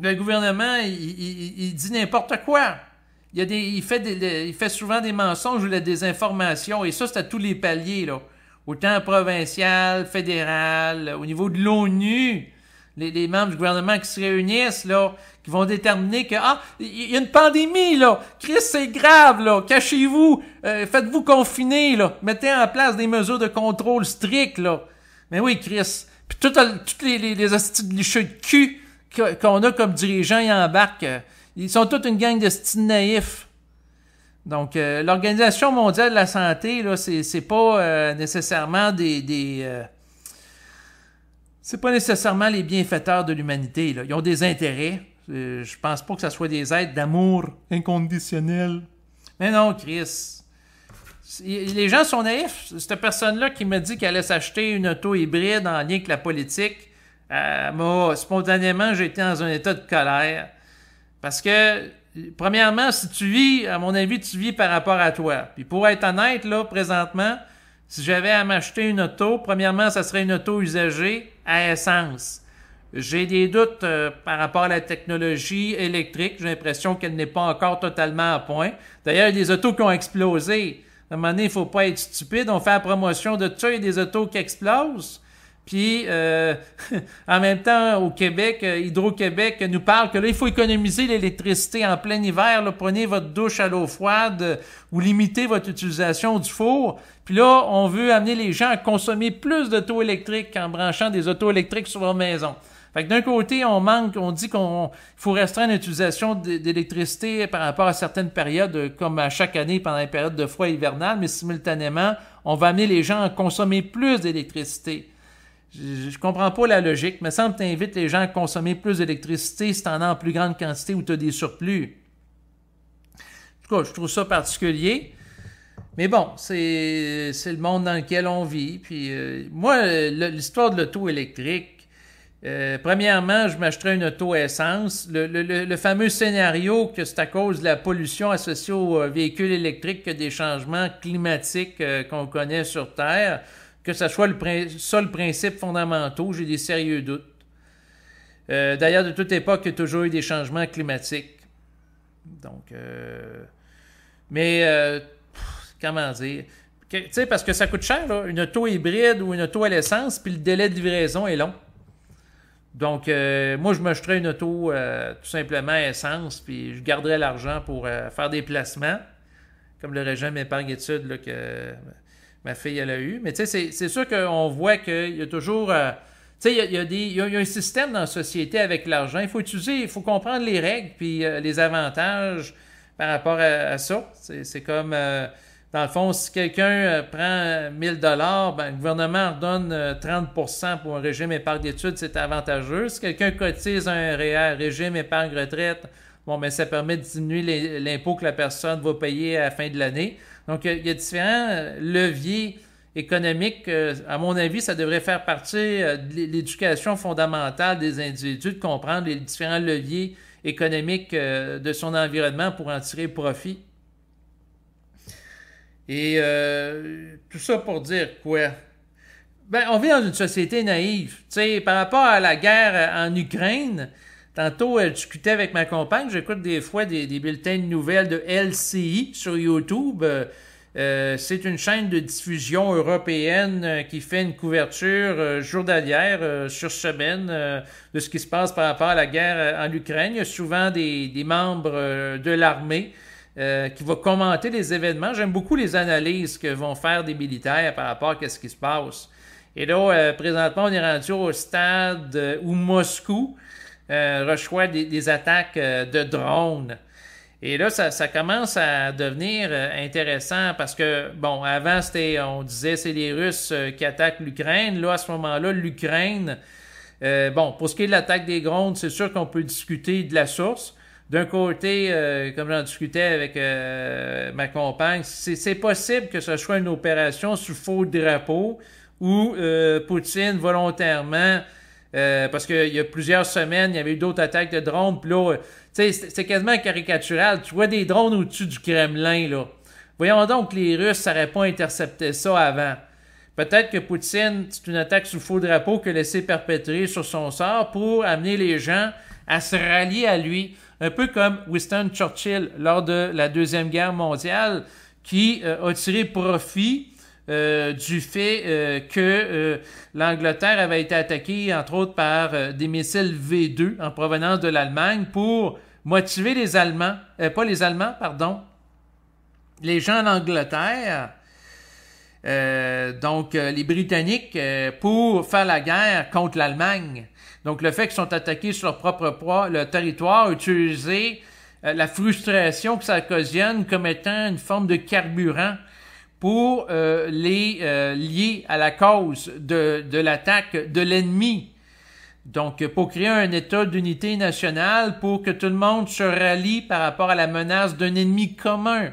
Speaker 1: le gouvernement, il dit n'importe quoi. Il fait souvent des mensonges ou de la désinformation, et ça, c'est à tous les paliers, là. Autant provincial, fédéral, au niveau de l'ONU, les membres du gouvernement qui se réunissent, là, qui vont déterminer que, il y a une pandémie, là, Chris, c'est grave, là, cachez-vous, faites-vous confiner, là, mettez en place des mesures de contrôle strictes, là. Mais oui, Chris, puis toutes les hosties de licheux de cul qu'on a comme dirigeants, ils embarquent. Ils sont toute une gang de styles naïfs. Donc, l'Organisation mondiale de la santé, là, c'est pas nécessairement c'est pas nécessairement les bienfaiteurs de l'humanité, là. Ils ont des intérêts. Je pense pas que ça soit des êtres d'amour inconditionnel. Mais non, Chris. Les gens sont naïfs. Cette personne-là qui me dit qu'elle allait s'acheter une auto hybride en lien avec la politique, spontanément, j'ai été dans un état de colère. Parce que, premièrement, si tu vis, à mon avis, tu vis par rapport à toi. Puis pour être honnête, là, présentement, si j'avais à m'acheter une auto, premièrement, ça serait une auto usagée à essence. J'ai des doutes par rapport à la technologie électrique. J'ai l'impression qu'elle n'est pas encore totalement à point. D'ailleurs, il y a des autos qui ont explosé. À un moment donné, il ne faut pas être stupide. On fait la promotion de ça, il y a des autos qui explosent. Puis, en même temps, au Québec, Hydro-Québec nous parle que là, il faut économiser l'électricité en plein hiver. Là, prenez votre douche à l'eau froide ou limitez votre utilisation du four. Puis là, on veut amener les gens à consommer plus d'autos électriques en branchant des autos électriques sur leur maison. Fait que d'un côté, on dit qu'il faut restreindre l'utilisation d'électricité par rapport à certaines périodes, comme à chaque année pendant les périodes de froid hivernal, mais simultanément, on va amener les gens à consommer plus d'électricité. Je comprends pas la logique. Il me semble que tu invites les gens à consommer plus d'électricité si tu en as en plus grande quantité ou tu as des surplus. En tout cas, je trouve ça particulier. Mais bon, c'est le monde dans lequel on vit. Puis moi, l'histoire de l'auto électrique, premièrement, je m'achèterais une auto essence. Le fameux scénario que c'est à cause de la pollution associée aux véhicules électriques que des changements climatiques qu'on connaît sur Terre, que ce soit le principe fondamental, j'ai des sérieux doutes. D'ailleurs, de toute époque, il y a toujours eu des changements climatiques. Donc, comment dire? Tu sais, parce que ça coûte cher, là, une auto hybride ou une auto à l'essence, puis le délai de livraison est long. Donc, moi, je m'achèterais une auto tout simplement à essence, puis je garderais l'argent pour faire des placements, comme le régime épargne-études là, que ma fille, elle a eu. Mais tu sais, c'est sûr qu'on voit qu'il y a toujours... tu sais, il y a un système dans la société avec l'argent. Il faut comprendre les règles puis les avantages par rapport à ça. C'est comme... dans le fond, si quelqu'un prend 1000 $, le gouvernement redonne 30% pour un régime épargne d'études, c'est avantageux. Si quelqu'un cotise un régime épargne retraite, ça permet de diminuer l'impôt que la personne va payer à la fin de l'année. Donc, il y a différents leviers économiques. À mon avis, ça devrait faire partie de l'éducation fondamentale des individus, de comprendre les différents leviers économiques de son environnement pour en tirer profit. Et tout ça pour dire quoi? Ben, on vit dans une société naïve. Tu sais, par rapport à la guerre en Ukraine, tantôt, je discutais avec ma compagne, j'écoute des fois des bulletins de nouvelles de LCI sur YouTube. C'est une chaîne de diffusion européenne qui fait une couverture journalière sur semaine de ce qui se passe par rapport à la guerre en Ukraine. Il y a souvent des membres de l'armée qui vont commenter les événements. J'aime beaucoup les analyses que vont faire des militaires par rapport à ce qui se passe. Et là, présentement, on est rendu au stade où Moscou reçoit des attaques de drones. Et là, ça commence à devenir intéressant parce que, bon, avant, on disait c'est les Russes qui attaquent l'Ukraine. Là, à ce moment-là, l'Ukraine, bon, pour ce qui est de l'attaque des drones, c'est sûr qu'on peut discuter de la source. D'un côté, comme j'en discutais avec ma compagne, c'est possible que ce soit une opération sous faux drapeau où Poutine volontairement, parce qu'il y a plusieurs semaines, il y avait eu d'autres attaques de drones, puis là, c'est quasiment caricatural. Tu vois des drones au-dessus du Kremlin, là. Voyons donc que les Russes n'auraient pas intercepté ça avant. Peut-être que Poutine, c'est une attaque sous faux drapeau qu'il a laissé perpétrer sur son sort pour amener les gens à se rallier à lui. Un peu comme Winston Churchill lors de la Deuxième Guerre mondiale, qui a tiré profit du fait que l'Angleterre avait été attaquée, entre autres, par des missiles V2 en provenance de l'Allemagne pour motiver les Allemands, pas les Allemands, pardon, les gens en Angleterre, donc les Britanniques, pour faire la guerre contre l'Allemagne. Donc le fait qu'ils sont attaqués sur leur propre le territoire, utiliser la frustration que ça occasionne comme étant une forme de carburant pour les lier à la cause de l'attaque de l'ennemi. Donc, pour créer un état d'unité nationale pour que tout le monde se rallie par rapport à la menace d'un ennemi commun.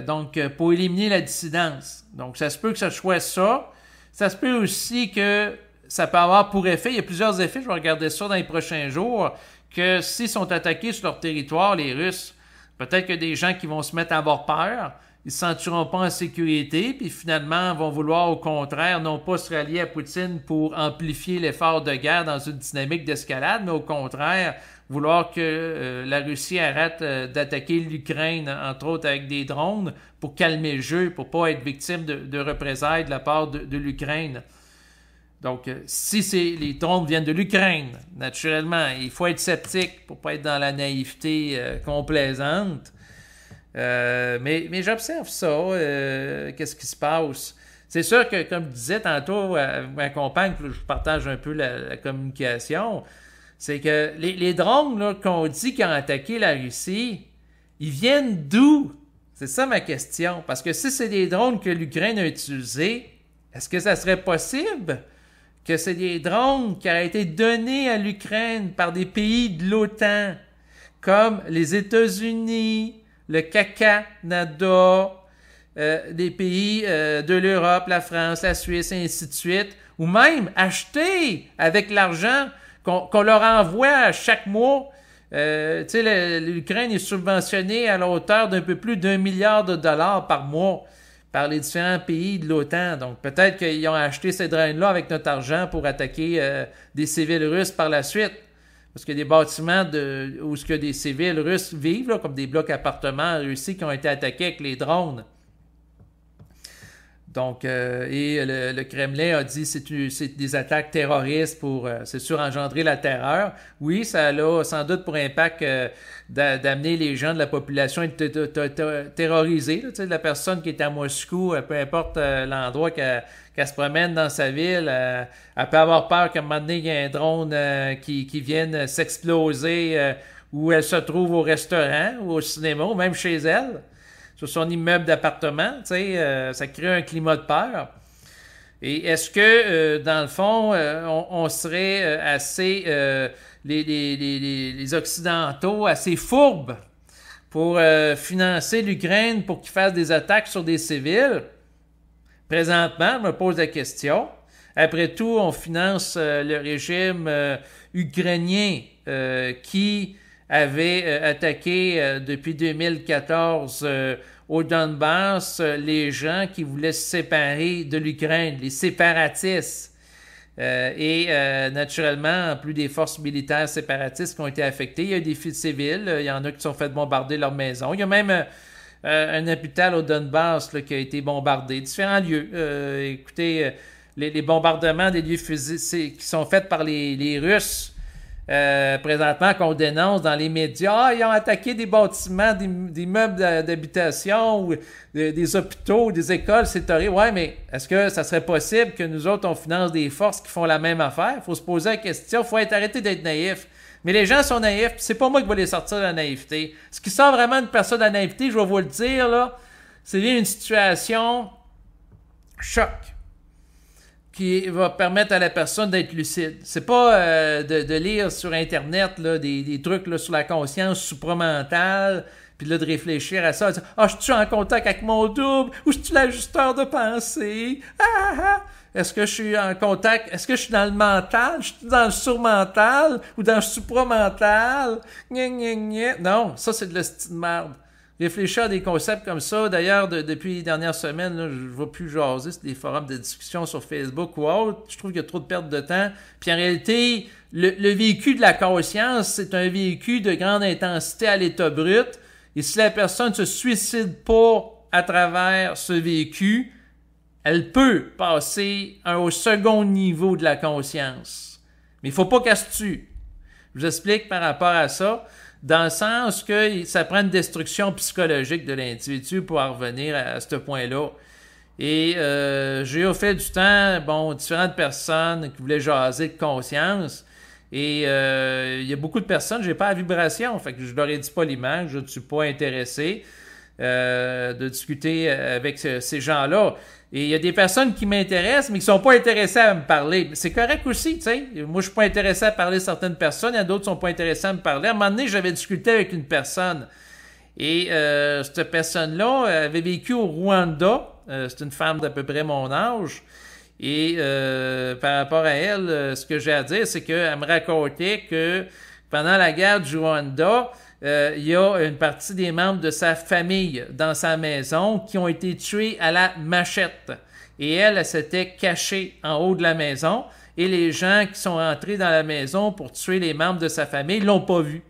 Speaker 1: Donc, pour éliminer la dissidence. Donc, ça se peut que ça soit ça. Ça se peut aussi que ça peut avoir pour effet, il y a plusieurs effets, je vais regarder ça dans les prochains jours, que s'ils sont attaqués sur leur territoire, les Russes, peut-être que des gens qui vont se mettre à avoir peur, ils ne se sentiront pas en sécurité, puis finalement vont vouloir au contraire non pas se rallier à Poutine pour amplifier l'effort de guerre dans une dynamique d'escalade, mais au contraire vouloir que la Russie arrête d'attaquer l'Ukraine, entre autres avec des drones, pour calmer le jeu, pour pas être victime de représailles de la part de l'Ukraine. Donc, si les drones viennent de l'Ukraine, naturellement, il faut être sceptique pour pas être dans la naïveté complaisante. Mais j'observe ça, qu'est-ce qui se passe. C'est sûr que, comme je disais tantôt à ma compagne, je partage un peu la communication, c'est que les drones là, qu'on dit qui ont attaqué la Russie, ils viennent d'où? C'est ça ma question. Parce que si c'est des drones que l'Ukraine a utilisés, est-ce que ça serait possible que c'est des drones qui auraient été donnés à l'Ukraine par des pays de l'OTAN, comme les États-Unis, le Canada, des pays de l'Europe, la France, la Suisse, et ainsi de suite, ou même achetés avec l'argent qu'on leur envoie chaque mois. Tu sais, l'Ukraine est subventionnée à la hauteur d'un peu plus d'1 milliard de dollars par mois par les différents pays de l'OTAN. Donc, peut-être qu'ils ont acheté ces drones-là avec notre argent pour attaquer des civils russes par la suite. Parce qu'il y a des bâtiments où il y a des civils russes vivent, là, comme des blocs appartements en Russie qui ont été attaqués avec les drones. Donc, et le Kremlin a dit que c'est des attaques terroristes pour, c'est sûr, engendrer la terreur. Oui, ça a sans doute pour impact d'amener les gens de la population à être terrorisés. Tu sais, la personne qui est à Moscou, peu importe l'endroit qu'elle se promène dans sa ville, elle peut avoir peur qu'à un moment donné, il y ait un drone qui vienne s'exploser où elle se trouve au restaurant ou au cinéma ou même chez elle. Sur son immeuble d'appartement, tu sais, ça crée un climat de peur. Et est-ce que, dans le fond, on serait assez, les Occidentaux, assez fourbes pour financer l'Ukraine pour qu'il fasse des attaques sur des civils? Présentement, je me pose la question. Après tout, on finance le régime ukrainien qui avait attaqué depuis 2014 au Donbass les gens qui voulaient se séparer de l'Ukraine, les séparatistes. Naturellement, en plus des forces militaires séparatistes qui ont été affectées, il y a des civils, il y en a qui se sont fait bombarder leur maison. Il y a même un hôpital au Donbass là, qui a été bombardé, différents lieux. Écoutez, les bombardements des lieux physiques qui sont faits par les Russes, présentement qu'on dénonce dans les médias, ils ont attaqué des bâtiments, des meubles d'habitation, ou des hôpitaux, des écoles, c'est horrible. Ouais, mais est-ce que ça serait possible que nous autres, on finance des forces qui font la même affaire? Il faut se poser la question, il faut arrêter d'être naïf. Mais les gens sont naïfs, puis c'est pas moi qui vais les sortir de la naïveté. Ce qui sort vraiment une personne de la naïveté, je vais vous le dire, là, c'est bien une situation choc qui va permettre à la personne d'être lucide. C'est pas de lire sur Internet là, des trucs là, sur la conscience supramentale, puis là de réfléchir à ça. Ah, je suis en contact avec mon double, ou je suis l'ajusteur de pensée. Est-ce que je suis en contact? Est-ce que je suis dans le mental? Je suis dans le surmental ou dans le supramental? Non, ça c'est de la style de merde. Réfléchir à des concepts comme ça. D'ailleurs, depuis les dernières semaines, là, je ne vais plus jaser, c'est des forums de discussion sur Facebook ou autre. Je trouve qu'il y a trop de perte de temps. Puis en réalité, le véhicule de la conscience, c'est un véhicule de grande intensité à l'état brut. Et si la personne ne se suicide pas à travers ce véhicule, elle peut passer au second niveau de la conscience. Mais il ne faut pas qu'elle se tue. Je vous explique par rapport à ça. Dans le sens que ça prend une destruction psychologique de l'individu pour en revenir à ce point-là. Et j'ai au fil du temps, différentes personnes qui voulaient jaser de conscience. Et il y a beaucoup de personnes, j'ai pas la vibration, fait que je leur ai dit pas l'image, je ne suis pas intéressé de discuter avec ces gens-là. Et il y a des personnes qui m'intéressent, mais qui sont pas intéressées à me parler. C'est correct aussi, tu sais. Moi, je suis pas intéressé à parler de certaines personnes, il y en a d'autres qui sont pas intéressés à me parler. À un moment donné, j'avais discuté avec une personne. Et cette personne-là avait vécu au Rwanda. C'est une femme d'à peu près mon âge. Et par rapport à elle, ce que j'ai à dire, c'est qu'elle me racontait que pendant la guerre du Rwanda, il y a une partie des membres de sa famille dans sa maison qui ont été tués à la machette. Et elle s'était cachée en haut de la maison. Et les gens qui sont entrés dans la maison pour tuer les membres de sa famille l'ont pas vue.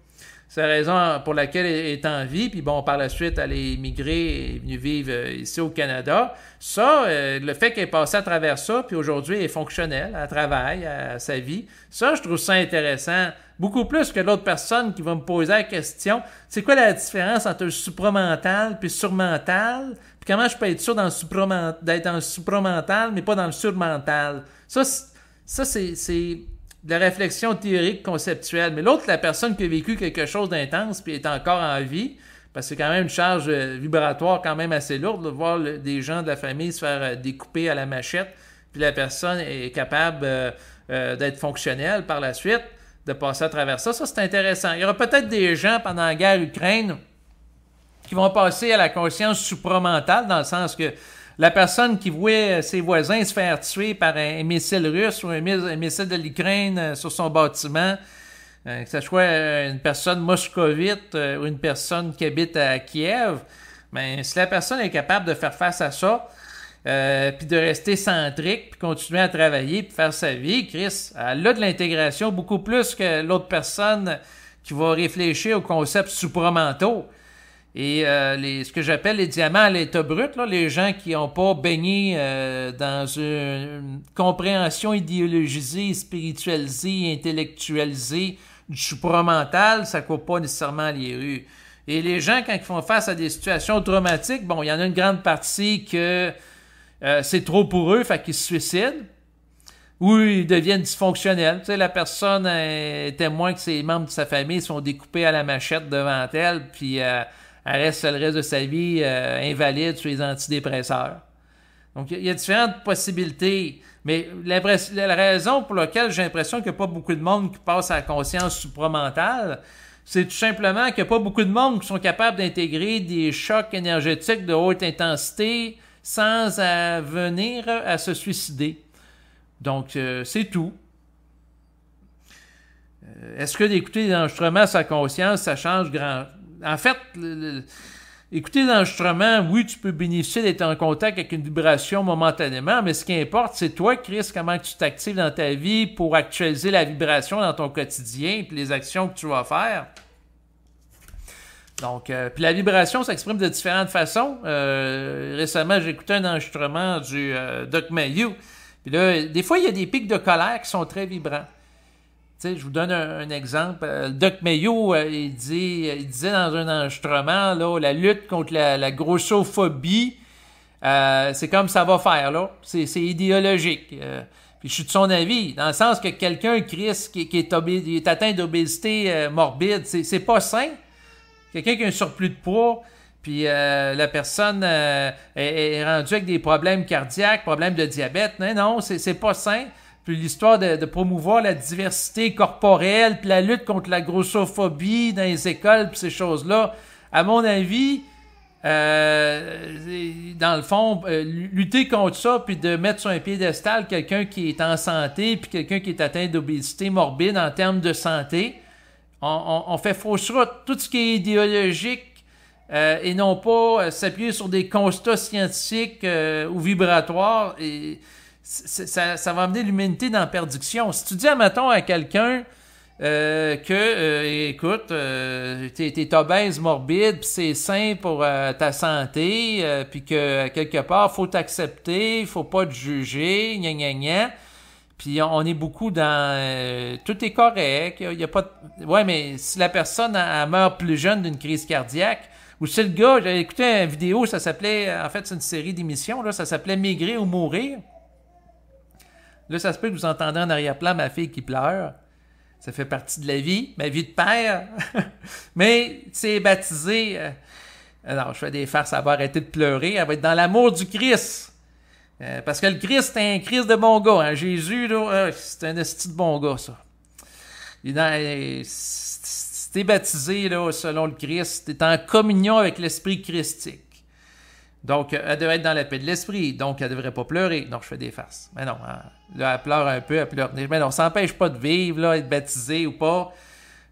Speaker 1: C'est la raison pour laquelle elle est en vie. Puis par la suite, elle est immigrée et est venue vivre ici au Canada. Ça, le fait qu'elle est passée à travers ça, puis aujourd'hui, elle est fonctionnelle, elle travaille, à sa vie. Ça, je trouve ça intéressant. Beaucoup plus que l'autre personne qui va me poser la question, c'est quoi la différence entre le supramental puis le surmental? Puis comment je peux être sûr d'être dans le supramental, mais pas dans le surmental? Ça c'est de la réflexion théorique conceptuelle. Mais l'autre, la personne qui a vécu quelque chose d'intense puis est encore en vie, parce que c'est quand même une charge vibratoire quand même assez lourde de voir des gens de la famille se faire découper à la machette, puis la personne est capable d'être fonctionnelle par la suite, de passer à travers ça. Ça, c'est intéressant. Il y aura peut-être des gens pendant la guerre Ukraine qui vont passer à la conscience supramentale, dans le sens que la personne qui voit ses voisins se faire tuer par un missile russe ou un missile de l'Ukraine sur son bâtiment, que ce soit une personne moscovite ou une personne qui habite à Kiev, mais si la personne est capable de faire face à ça, puis de rester centrique, puis continuer à travailler, puis faire sa vie, Chris, elle a de l'intégration beaucoup plus que l'autre personne qui va réfléchir aux concepts supramentaux. Et ce que j'appelle les diamants à l'état brut, là, les gens qui n'ont pas baigné dans une compréhension idéologisée, spiritualisée, intellectualisée du supramental, ça ne court pas nécessairement les rues. Et les gens, quand ils font face à des situations traumatiques, il y en a une grande partie que c'est trop pour eux, fait qu'ils se suicident. Ou ils deviennent dysfonctionnels. Tu sais, la personne est témoin que ses membres de sa famille sont découpés à la machette devant elle, puis elle reste le reste de sa vie invalide sur les antidépresseurs. Donc, il y a différentes possibilités. Mais la raison pour laquelle j'ai l'impression qu'il n'y a pas beaucoup de monde qui passe à la conscience supramentale, c'est tout simplement qu'il n'y a pas beaucoup de monde qui sont capables d'intégrer des chocs énergétiques de haute intensité sans venir à se suicider. Donc, c'est tout. Est-ce que d'écouter des enregistrements à sa conscience, ça change grand... En fait, écouter l'enregistrement, oui, tu peux bénéficier d'être en contact avec une vibration momentanément, mais ce qui importe, c'est toi, Chris, comment tu t'actives dans ta vie pour actualiser la vibration dans ton quotidien et les actions que tu vas faire. Donc, puis la vibration s'exprime de différentes façons. Récemment, j'ai écouté un enregistrement du Doc Mayhew. Puis là, des fois, il y a des pics de colère qui sont très vibrants. Tu sais, je vous donne un exemple. Doc Mayhew, il disait dans un enregistrement, là, la lutte contre la grossophobie, c'est comme ça va faire, là. C'est idéologique. Puis je suis de son avis, dans le sens que quelqu'un, Chris, qui est atteint d'obésité morbide, c'est pas sain. Quelqu'un qui a un surplus de poids, puis la personne est rendue avec des problèmes cardiaques, problèmes de diabète. Non, c'est pas sain. Puis l'histoire de promouvoir la diversité corporelle, puis la lutte contre la grossophobie dans les écoles, puis ces choses-là, à mon avis, dans le fond, lutter contre ça, puis de mettre sur un piédestal quelqu'un qui est en santé, puis quelqu'un qui est atteint d'obésité morbide en termes de santé, on fait fausse route. Tout ce qui est idéologique et non pas s'appuyer sur des constats scientifiques ou vibratoires, et ça va amener l'humanité dans la perdition. Si tu dis, admettons, à quelqu'un écoute, t'es obèse morbide, puis c'est sain pour ta santé, puis que quelque part, faut t'accepter, faut pas te juger, gna gna gna. Puis on est beaucoup dans tout est correct, il y a pas ouais, mais si la personne elle meurt plus jeune d'une crise cardiaque, ou si le gars, j'avais écouté une vidéo, ça s'appelait, en fait c'est une série d'émissions, là, ça s'appelait Maigrir ou mourir. Là, ça se peut que vous entendez en arrière-plan ma fille qui pleure. Ça fait partie de la vie, ma vie de père. Mais c'est baptisé. Alors, je fais des farces, elle va arrêter de pleurer. Elle va être dans l'amour du Christ. Parce que le Christ, c'est un Christ de bon gars. Hein. Jésus, là, c'est un esti de bon gars, ça. Si t'es baptisé là, selon le Christ, t'es en communion avec l'Esprit christique. Donc, elle devrait être dans la paix de l'esprit. Donc, elle devrait pas pleurer. Donc, je fais des farces. Mais non, là, elle pleure un peu, elle pleure. Mais non, ça n'empêche pas de vivre, là, être baptisé ou pas.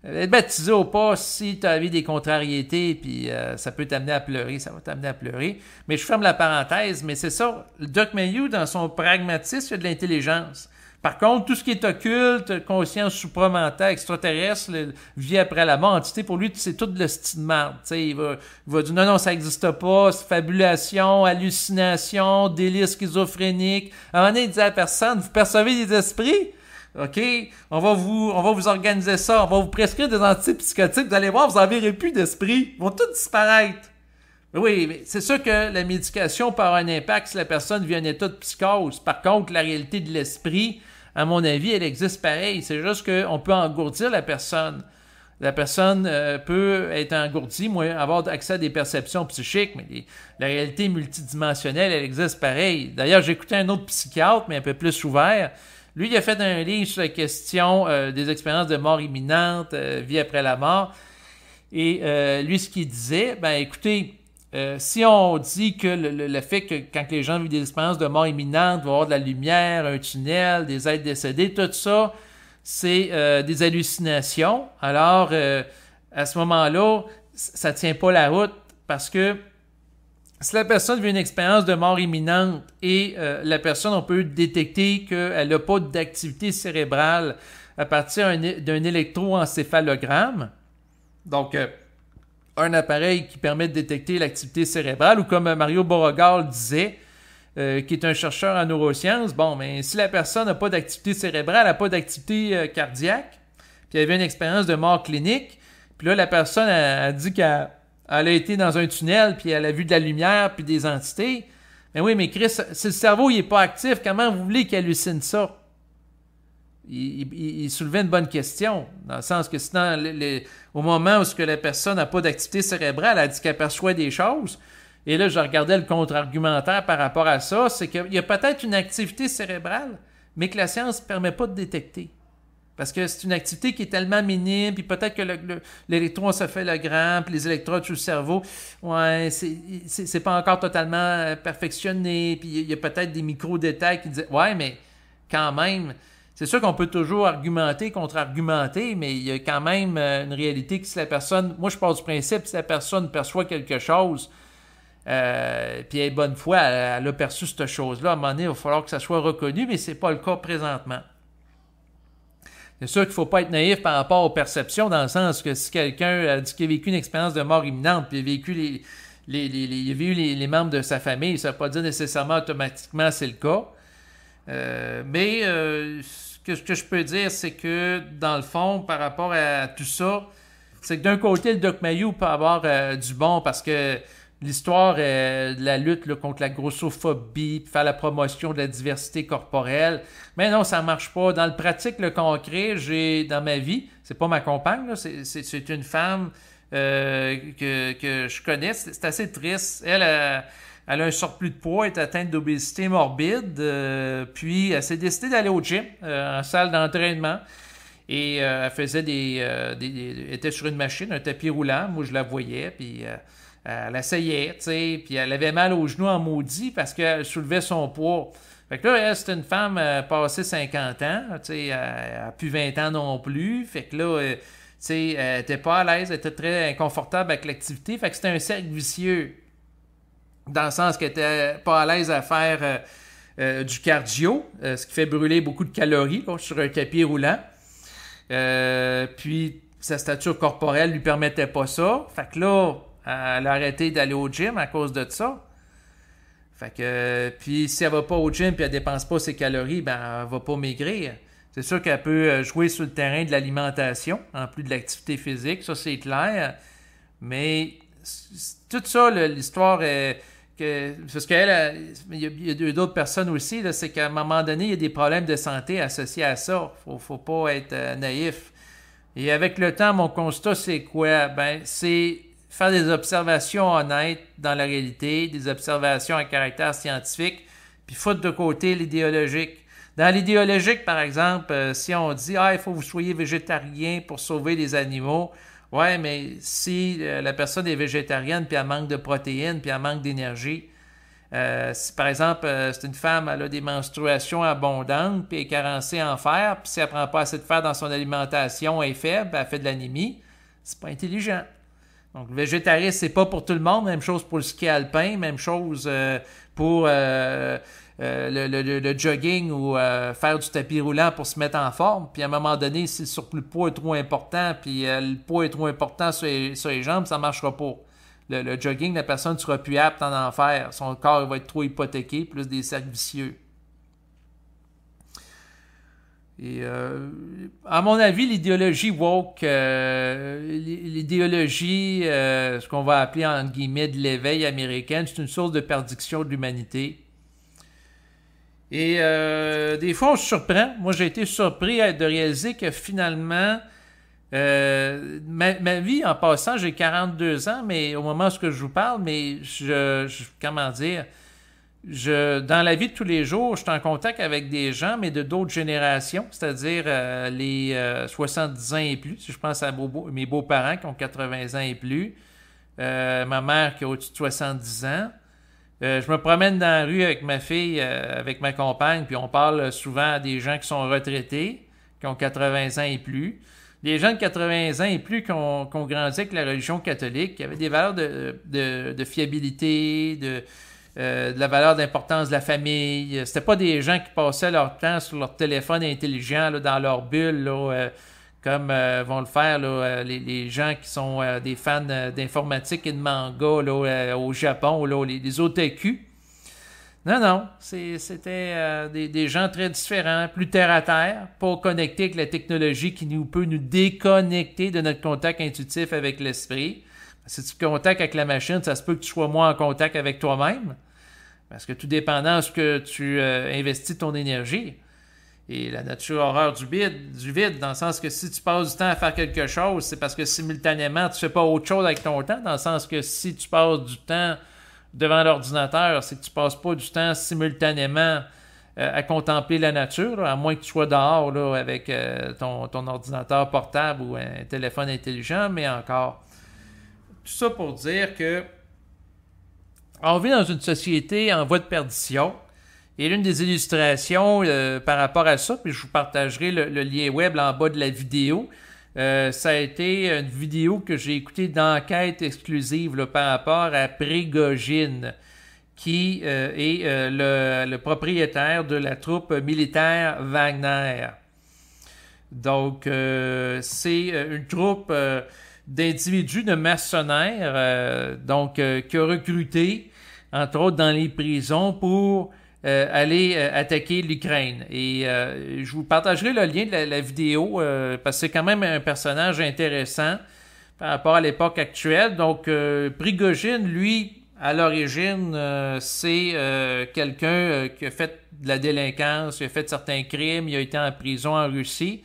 Speaker 1: Être baptisé ou pas, si tu as vu des contrariétés, puis ça peut t'amener à pleurer, ça va t'amener à pleurer. Mais je ferme la parenthèse, mais c'est ça. Le Doc Mayhew, dans son pragmatisme, il y a de l'intelligence. Par contre, tout ce qui est occulte, conscience supramentale, extraterrestre, vie après la mort, entité, pour lui, c'est tout de l'hostie de merde. Il va dire non, ça n'existe pas, c'est fabulation, hallucination, délire schizophrénique. À un moment donné, il dit à la personne, vous percevez des esprits? OK, on va vous organiser ça, on va vous prescrire des antipsychotiques, vous allez voir, vous n'en verrez plus d'esprit, ils vont tous disparaître. Oui, mais c'est sûr que la médication peut avoir un impact si la personne vit en état de psychose. Par contre, la réalité de l'esprit, à mon avis, elle existe pareil. C'est juste qu'on peut engourdir la personne. La personne peut être engourdie, avoir accès à des perceptions psychiques, mais la réalité multidimensionnelle, elle existe pareil. D'ailleurs, j'ai écouté un autre psychiatre, mais un peu plus ouvert. Lui, il a fait un livre sur la question des expériences de mort imminente, vie après la mort. Et lui, ce qu'il disait, écoutez, si on dit que le fait que quand les gens vivent des expériences de mort imminente, il va y avoir de la lumière, un tunnel, des êtres décédés, tout ça, c'est des hallucinations. Alors, à ce moment-là, ça ne tient pas la route parce que si la personne vit une expérience de mort imminente et la personne, on peut détecter qu'elle n'a pas d'activité cérébrale à partir d'un électroencéphalogramme, donc un appareil qui permet de détecter l'activité cérébrale, ou comme Mario Beauregard disait, qui est un chercheur en neurosciences, mais si la personne n'a pas d'activité cérébrale, elle n'a pas d'activité cardiaque, puis elle avait une expérience de mort clinique, puis là, la personne a dit qu'elle a été dans un tunnel, puis elle a vu de la lumière, puis des entités. Mais oui, mais Chris, si le cerveau n'est pas actif, comment vous voulez qu'il hallucine ça? Il soulevait une bonne question, dans le sens que sinon, au moment où la personne n'a pas d'activité cérébrale, elle a dit qu'elle perçoit des choses. Et là, je regardais le contre-argumentaire par rapport à ça, c'est qu'il y a peut-être une activité cérébrale, mais que la science ne permet pas de détecter. Parce que c'est une activité qui est tellement minime, puis peut-être que l'électroencéphalogramme, puis les électrodes sur le cerveau, ouais, c'est pas encore totalement perfectionné, puis il y a peut-être des micro-détails qui disent, ouais, mais quand même, C'est sûr qu'on peut toujours argumenter, contre-argumenter, mais il y a quand même une réalité que si la personne... Moi, je pars du principe que si la personne perçoit quelque chose, puis elle est bonne foi, elle a perçu cette chose-là, à un moment donné, il va falloir que ça soit reconnu, mais c'est pas le cas présentement. C'est sûr qu'il ne faut pas être naïf par rapport aux perceptions, dans le sens que si quelqu'un a dit qu'il a vécu une expérience de mort imminente, puis il a vécu il a vu les membres de sa famille, ça ne veut pas dire nécessairement automatiquement c'est le cas. Mais ce que je peux dire, c'est que dans le fond, par rapport à tout ça, c'est que d'un côté, le Doc Mayou peut avoir du bon parce que l'histoire de la lutte là, contre la grossophobie, puis faire la promotion de la diversité corporelle, mais non, ça marche pas. Dans le pratique, le concret, j'ai dans ma vie, c'est pas ma compagne, là, c'est une femme que je connais, c'est assez triste. Elle a un surplus de poids, est atteinte d'obésité morbide, puis elle s'est décidée d'aller au gym, en salle d'entraînement. Et elle faisait elle était sur une machine, un tapis roulant. Moi, je la voyais, puis elle essayait, tu sais, puis elle avait mal aux genoux en maudit parce qu'elle soulevait son poids. Fait que là, elle, c'était une femme passée 50 ans, tu sais, elle n'a plus 20 ans non plus. Fait que là, tu sais, elle n'était pas à l'aise, elle était très inconfortable avec l'activité. Fait que c'était un cercle vicieux, dans le sens qu'elle n'était pas à l'aise à faire du cardio, ce qui fait brûler beaucoup de calories là, sur un tapis roulant. Puis sa stature corporelle lui permettait pas ça. Fait que là, elle a arrêté d'aller au gym à cause de ça. Fait que, puis si elle va pas au gym puis elle dépense pas ses calories, ben elle va pas maigrir. C'est sûr qu'elle peut jouer sur le terrain de l'alimentation, en plus de l'activité physique, ça c'est clair. Mais tout ça, là, l'histoire parce qu'elle, il y a d'autres personnes aussi, là, c'est qu'à un moment donné, il y a des problèmes de santé associés à ça. Faut pas être naïf. Et avec le temps, mon constat, c'est quoi? Ben, c'est faire des observations honnêtes dans la réalité, des observations à caractère scientifique, puis foutre de côté l'idéologique. Dans l'idéologique, par exemple, si on dit « Ah, il faut que vous soyez végétarien pour sauver les animaux », ouais, mais si la personne est végétarienne, puis elle manque de protéines, puis elle manque d'énergie, si par exemple, c'est une femme, elle a des menstruations abondantes, puis elle est carencée en fer, puis si elle prend pas assez de fer dans son alimentation, elle est faible, elle fait de l'anémie, c'est pas intelligent. Donc, le végétarisme, c'est pas pour tout le monde. Même chose pour le ski alpin, même chose pour le jogging ou faire du tapis roulant pour se mettre en forme. Puis à un moment donné, si le surplus de poids est trop important, puis le poids est trop important sur les jambes, ça ne marchera pas. Le jogging, la personne ne sera plus apte en faire. Son corps va être trop hypothéqué, plus des cercles vicieux. Et à mon avis, l'idéologie woke, l'idéologie, ce qu'on va appeler entre guillemets de l'éveil américaine, c'est une source de perdition de l'humanité. Et des fois, on se surprend. Moi, j'ai été surpris de réaliser que finalement, ma vie, en passant, j'ai 42 ans, mais au moment où je vous parle, mais comment dire, dans la vie de tous les jours, je suis en contact avec des gens, mais de d'autres générations, c'est-à-dire les 70 ans et plus. Si je pense à mes beaux-parents qui ont 80 ans et plus, ma mère qui a au-dessus de 70 ans. Je me promène dans la rue avec ma fille, avec ma compagne, puis on parle souvent à des gens qui sont retraités, qui ont 80 ans et plus. Des gens de 80 ans et plus qui ont grandi avec la religion catholique, qui avaient des valeurs de fiabilité, de la valeur d'importance de la famille. C'était pas des gens qui passaient leur temps sur leur téléphone intelligent là, dans leur bulle, là, comme vont le faire là, les gens qui sont des fans d'informatique et de manga là, au Japon, là, les otaku. Non, c'était des gens très différents, plus terre à terre, pas connectés avec la technologie qui peut nous déconnecter de notre contact intuitif avec l'esprit. Si tu contactes avec la machine, ça se peut que tu sois moins en contact avec toi-même. Parce que tout dépendant de ce que tu investis ton énergie. Et la nature horreur du vide, dans le sens que si tu passes du temps à faire quelque chose, c'est parce que simultanément, tu ne fais pas autre chose avec ton temps. Dans le sens que si tu passes du temps devant l'ordinateur, c'est que tu ne passes pas du temps simultanément à contempler la nature, là, à moins que tu sois dehors là, avec ton ordinateur portable ou un téléphone intelligent, mais encore. Tout ça pour dire que on vit dans une société en voie de perdition Et l'une des illustrations par rapport à ça, puis je vous partagerai le lien web en bas de la vidéo, ça a été une vidéo que j'ai écoutée d'enquête exclusive là, par rapport à Prigojine, qui est le propriétaire de la troupe militaire Wagner. Donc, c'est une troupe d'individus, de mercenaires, qui a recruté, entre autres dans les prisons, pour aller attaquer l'Ukraine. Et je vous partagerai le lien de la vidéo, parce que c'est quand même un personnage intéressant par rapport à l'époque actuelle. Donc, Prigojine, lui, à l'origine, c'est quelqu'un qui a fait de la délinquance, qui a fait certains crimes, il a été en prison en Russie.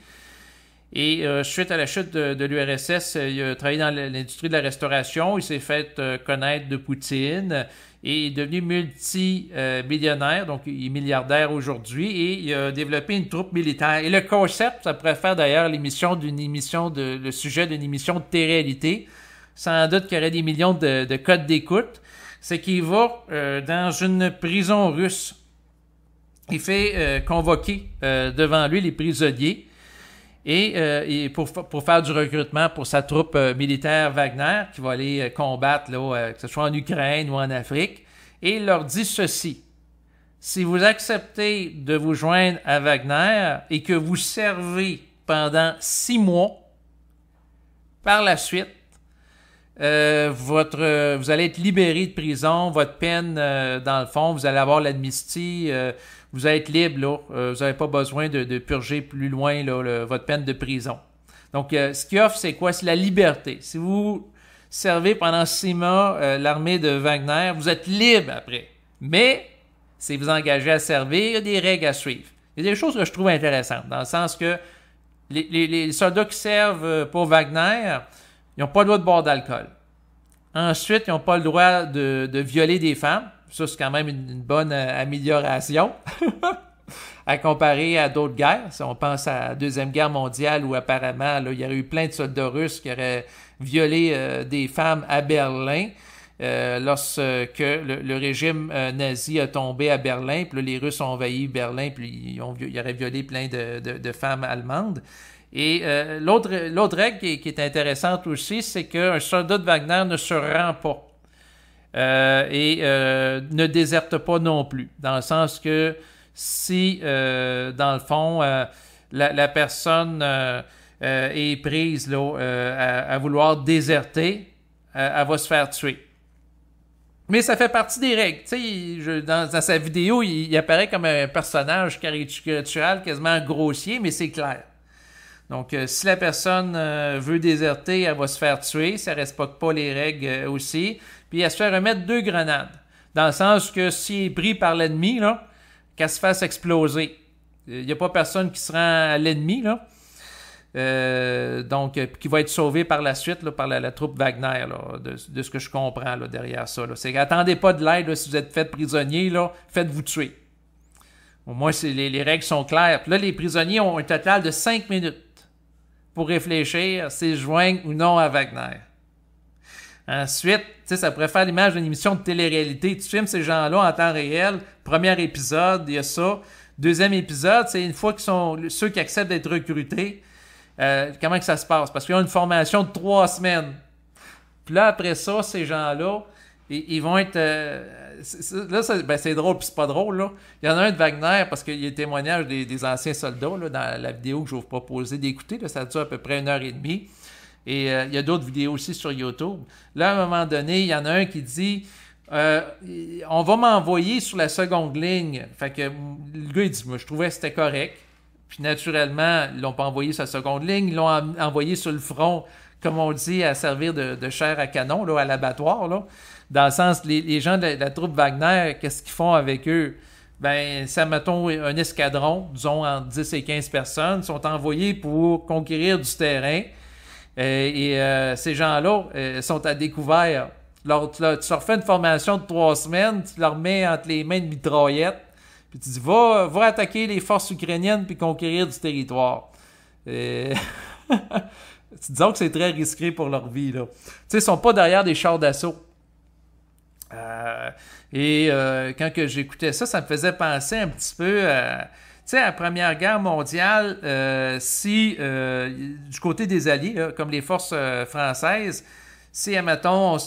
Speaker 1: Et suite à la chute de l'URSS, il a travaillé dans l'industrie de la restauration, il s'est fait connaître de Poutine et est devenu multimillionnaire, donc il est milliardaire aujourd'hui, et il a développé une troupe militaire. Et le concept, ça pourrait faire d'ailleurs le sujet d'une émission de télé-réalité, sans doute qu'il y aurait des millions de codes d'écoute, c'est qu'il va dans une prison russe. Il fait convoquer devant lui les prisonniers et pour faire du recrutement pour sa troupe militaire Wagner qui va aller combattre, là, que ce soit en Ukraine ou en Afrique, et il leur dit ceci: si vous acceptez de vous joindre à Wagner et que vous servez pendant 6 mois, par la suite, vous allez être libéré de prison, votre peine, dans le fond, vous allez avoir l'amnistie, vous allez être libre, là, vous n'avez pas besoin de purger plus loin là, votre peine de prison. Donc, ce qu'il offre, c'est quoi? C'est la liberté. Si vous servez pendant 6 mois l'armée de Wagner, vous êtes libre après. Mais, si vous engagez à servir, il y a des règles à suivre. Il y a des choses que je trouve intéressantes, dans le sens que les soldats qui servent pour Wagner, ils n'ont pas le droit de boire d'alcool. Ensuite, ils n'ont pas le droit de violer des femmes. Ça, c'est quand même une bonne amélioration à comparer à d'autres guerres. Si on pense à la Deuxième Guerre mondiale où apparemment, là, il y aurait eu plein de soldats russes qui auraient violé des femmes à Berlin lorsque le régime nazi a tombé à Berlin. Puis là, les Russes ont envahi Berlin puis ils auraient violé plein de femmes allemandes. Et l'autre règle qui est intéressante aussi, c'est qu'un soldat de Wagner ne se rend pas et ne déserte pas non plus. Dans le sens que si, dans le fond, la personne est prise là, à vouloir déserter, elle va se faire tuer. Mais ça fait partie des règles. Tu sais, dans sa vidéo, il apparaît comme un personnage caricatural, quasiment grossier, mais c'est clair. Donc, si la personne veut déserter, elle va se faire tuer. Ça ne respecte pas les règles aussi. Puis, elle se fait remettre 2 grenades. Dans le sens que s'il est pris par l'ennemi, là, qu'elle se fasse exploser. Il n'y a pas personne qui se rend à l'ennemi, là. Qui va être sauvé par la suite là, par la troupe Wagner, là, de ce que je comprends là, derrière ça. Là. C'est attendez pas de l'aide là, si vous êtes fait prisonnier, là, faites-vous tuer. Au moins, les règles sont claires. Puis là, les prisonniers ont un total de 5 minutes pour réfléchir s'ils se joignent ou non à Wagner. Ensuite, ça pourrait faire l'image d'une émission de télé-réalité. Tu filmes ces gens-là en temps réel. Premier épisode, il y a ça. Deuxième épisode, c'est une fois qu'ils sont ceux qui acceptent d'être recrutés, comment que ça se passe? Parce qu'ils ont une formation de 3 semaines. Puis là, après ça, ces gens-là, ils vont être... c'est drôle, puis c'est pas drôle. Là. Il y en a un de Wagner, parce qu'il y a des témoignages des anciens soldats là, dans la vidéo que je vais vous proposer d'écouter. Là, ça dure à peu près 1h30. Et il y a d'autres vidéos aussi sur YouTube. Là, à un moment donné, il y en a un qui dit... on va m'envoyer sur la seconde ligne. Fait que le gars, il dit, moi, je trouvais que c'était correct. Puis naturellement, ils l'ont pas envoyé sur la seconde ligne, ils l'ont envoyé sur le front, comme on dit, à servir de chair à canon, là, à l'abattoir, là. Dans le sens, les gens de la troupe Wagner, qu'est-ce qu'ils font avec eux? Ben, ça, mettons, un escadron, disons, entre 10 et 15 personnes, sont envoyés pour conquérir du terrain. Ces gens-là sont à découvert. Tu leur fais une formation de 3 semaines, tu leur mets entre les mains de mitraillettes, puis tu dis, va attaquer les forces ukrainiennes puis conquérir du territoire. Disons que c'est très risqué pour leur vie, là. Tu sais, ils sont pas derrière des chars d'assaut. Quand que j'écoutais ça, ça me faisait penser un petit peu à, tu sais, à la Première Guerre mondiale, si du côté des Alliés, là, comme les forces françaises, si, admettons,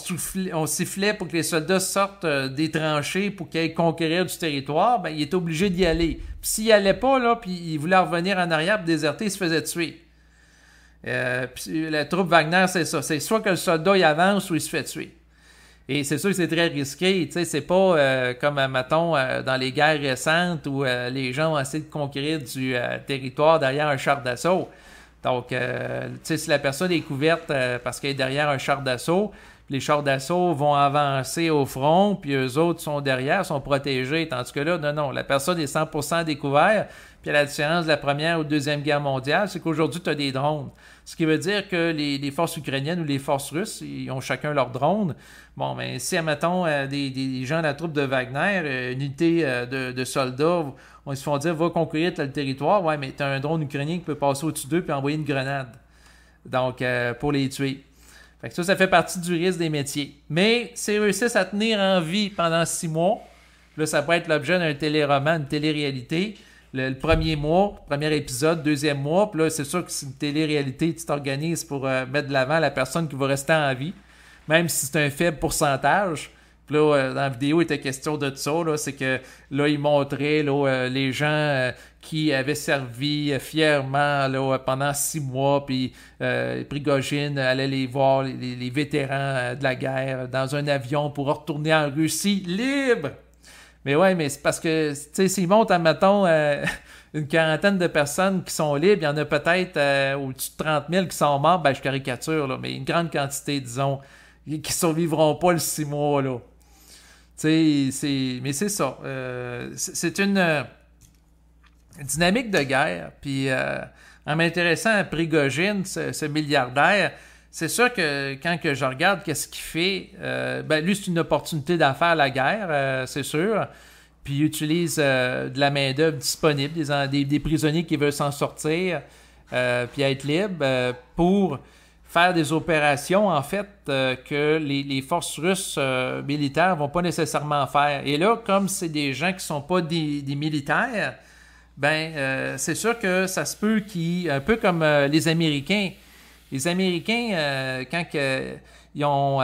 Speaker 1: on sifflait pour que les soldats sortent des tranchées pour qu'ils aillent conquérir du territoire, ben, il était obligé d'y aller. Puis s'il n'y allait pas, là, puis il voulait revenir en arrière pour déserter, il se faisait tuer. Puis la troupe Wagner, c'est ça. C'est soit que le soldat il avance ou il se fait tuer. Et c'est sûr que c'est très risqué. Tu sais, c'est pas comme, mettons, dans les guerres récentes où les gens ont essayé de conquérir du territoire derrière un char d'assaut. Donc, tu sais, si la personne est couverte parce qu'elle est derrière un char d'assaut, les chars d'assaut vont avancer au front, puis eux autres sont derrière, sont protégés. Tandis que là, non, la personne est 100% découverte. Puis à la différence de la Première ou Deuxième Guerre mondiale, c'est qu'aujourd'hui, tu as des drones. Ce qui veut dire que les forces ukrainiennes ou les forces russes, ils ont chacun leur drone. Bon, mais si, admettons, des gens de la troupe de Wagner, une unité de soldats, ils se font dire, va conquérir tel territoire, ouais, mais tu as un drone ukrainien qui peut passer au-dessus d'eux puis envoyer une grenade. Donc, pour les tuer. Fait que ça fait partie du risque des métiers. Mais s'ils réussissent à tenir en vie pendant 6 mois, là, ça peut être l'objet d'un téléroman, une télé-réalité. Le premier mois, premier épisode, deuxième mois, puis là, c'est sûr que c'est une télé-réalité, tu t'organises pour mettre de l'avant la personne qui va rester en vie, même si c'est un faible pourcentage. Puis là, dans la vidéo, il était question de ça, là, c'est que là, il montrait là, les gens qui avaient servi fièrement là, pendant 6 mois, puis Prigojine allait les voir, les vétérans de la guerre, dans un avion pour retourner en Russie libre. Mais ouais, mais c'est parce que, tu sais, s'ils montent, admettons, une quarantaine de personnes qui sont libres, il y en a peut-être au-dessus de 30 000 qui sont morts, ben je caricature, là, mais une grande quantité, disons, qui survivront pas le 6 mois, là. Tu sais, mais c'est ça. C'est une dynamique de guerre, puis en m'intéressant à Prigojine, ce milliardaire, c'est sûr que quand que je regarde qu'est-ce qu'il fait, ben lui, c'est une opportunité d'affaires, la guerre, c'est sûr. Puis il utilise de la main-d'œuvre disponible, des prisonniers qui veulent s'en sortir, puis être libres, pour faire des opérations, en fait, que les forces russes militaires vont pas nécessairement faire. Et là, comme c'est des gens qui sont pas des militaires, ben c'est sûr que ça se peut qu'ils, un peu comme les Américains. Les Américains, quand ils ont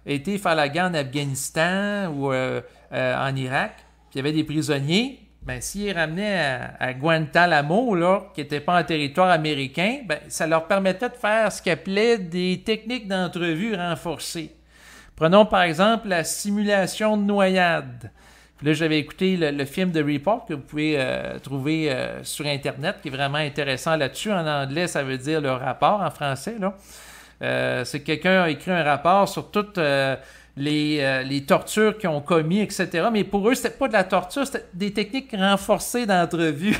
Speaker 1: été faire la guerre en Afghanistan ou en Irak, puis il y avait des prisonniers, ben s'ils les ramenaient à Guantanamo, là, qui n'était pas en territoire américain, ben ça leur permettait de faire ce qu'ils appelaient des techniques d'entrevue renforcées. Prenons par exemple la simulation de noyade. Puis là, j'avais écouté le film de Report que vous pouvez trouver sur Internet, qui est vraiment intéressant là-dessus. En anglais, ça veut dire le rapport, en français, là. C'est que quelqu'un a écrit un rapport sur toutes les tortures qu'ils ont commis, etc. Mais pour eux, c'était pas de la torture, c'était des techniques renforcées d'entrevue.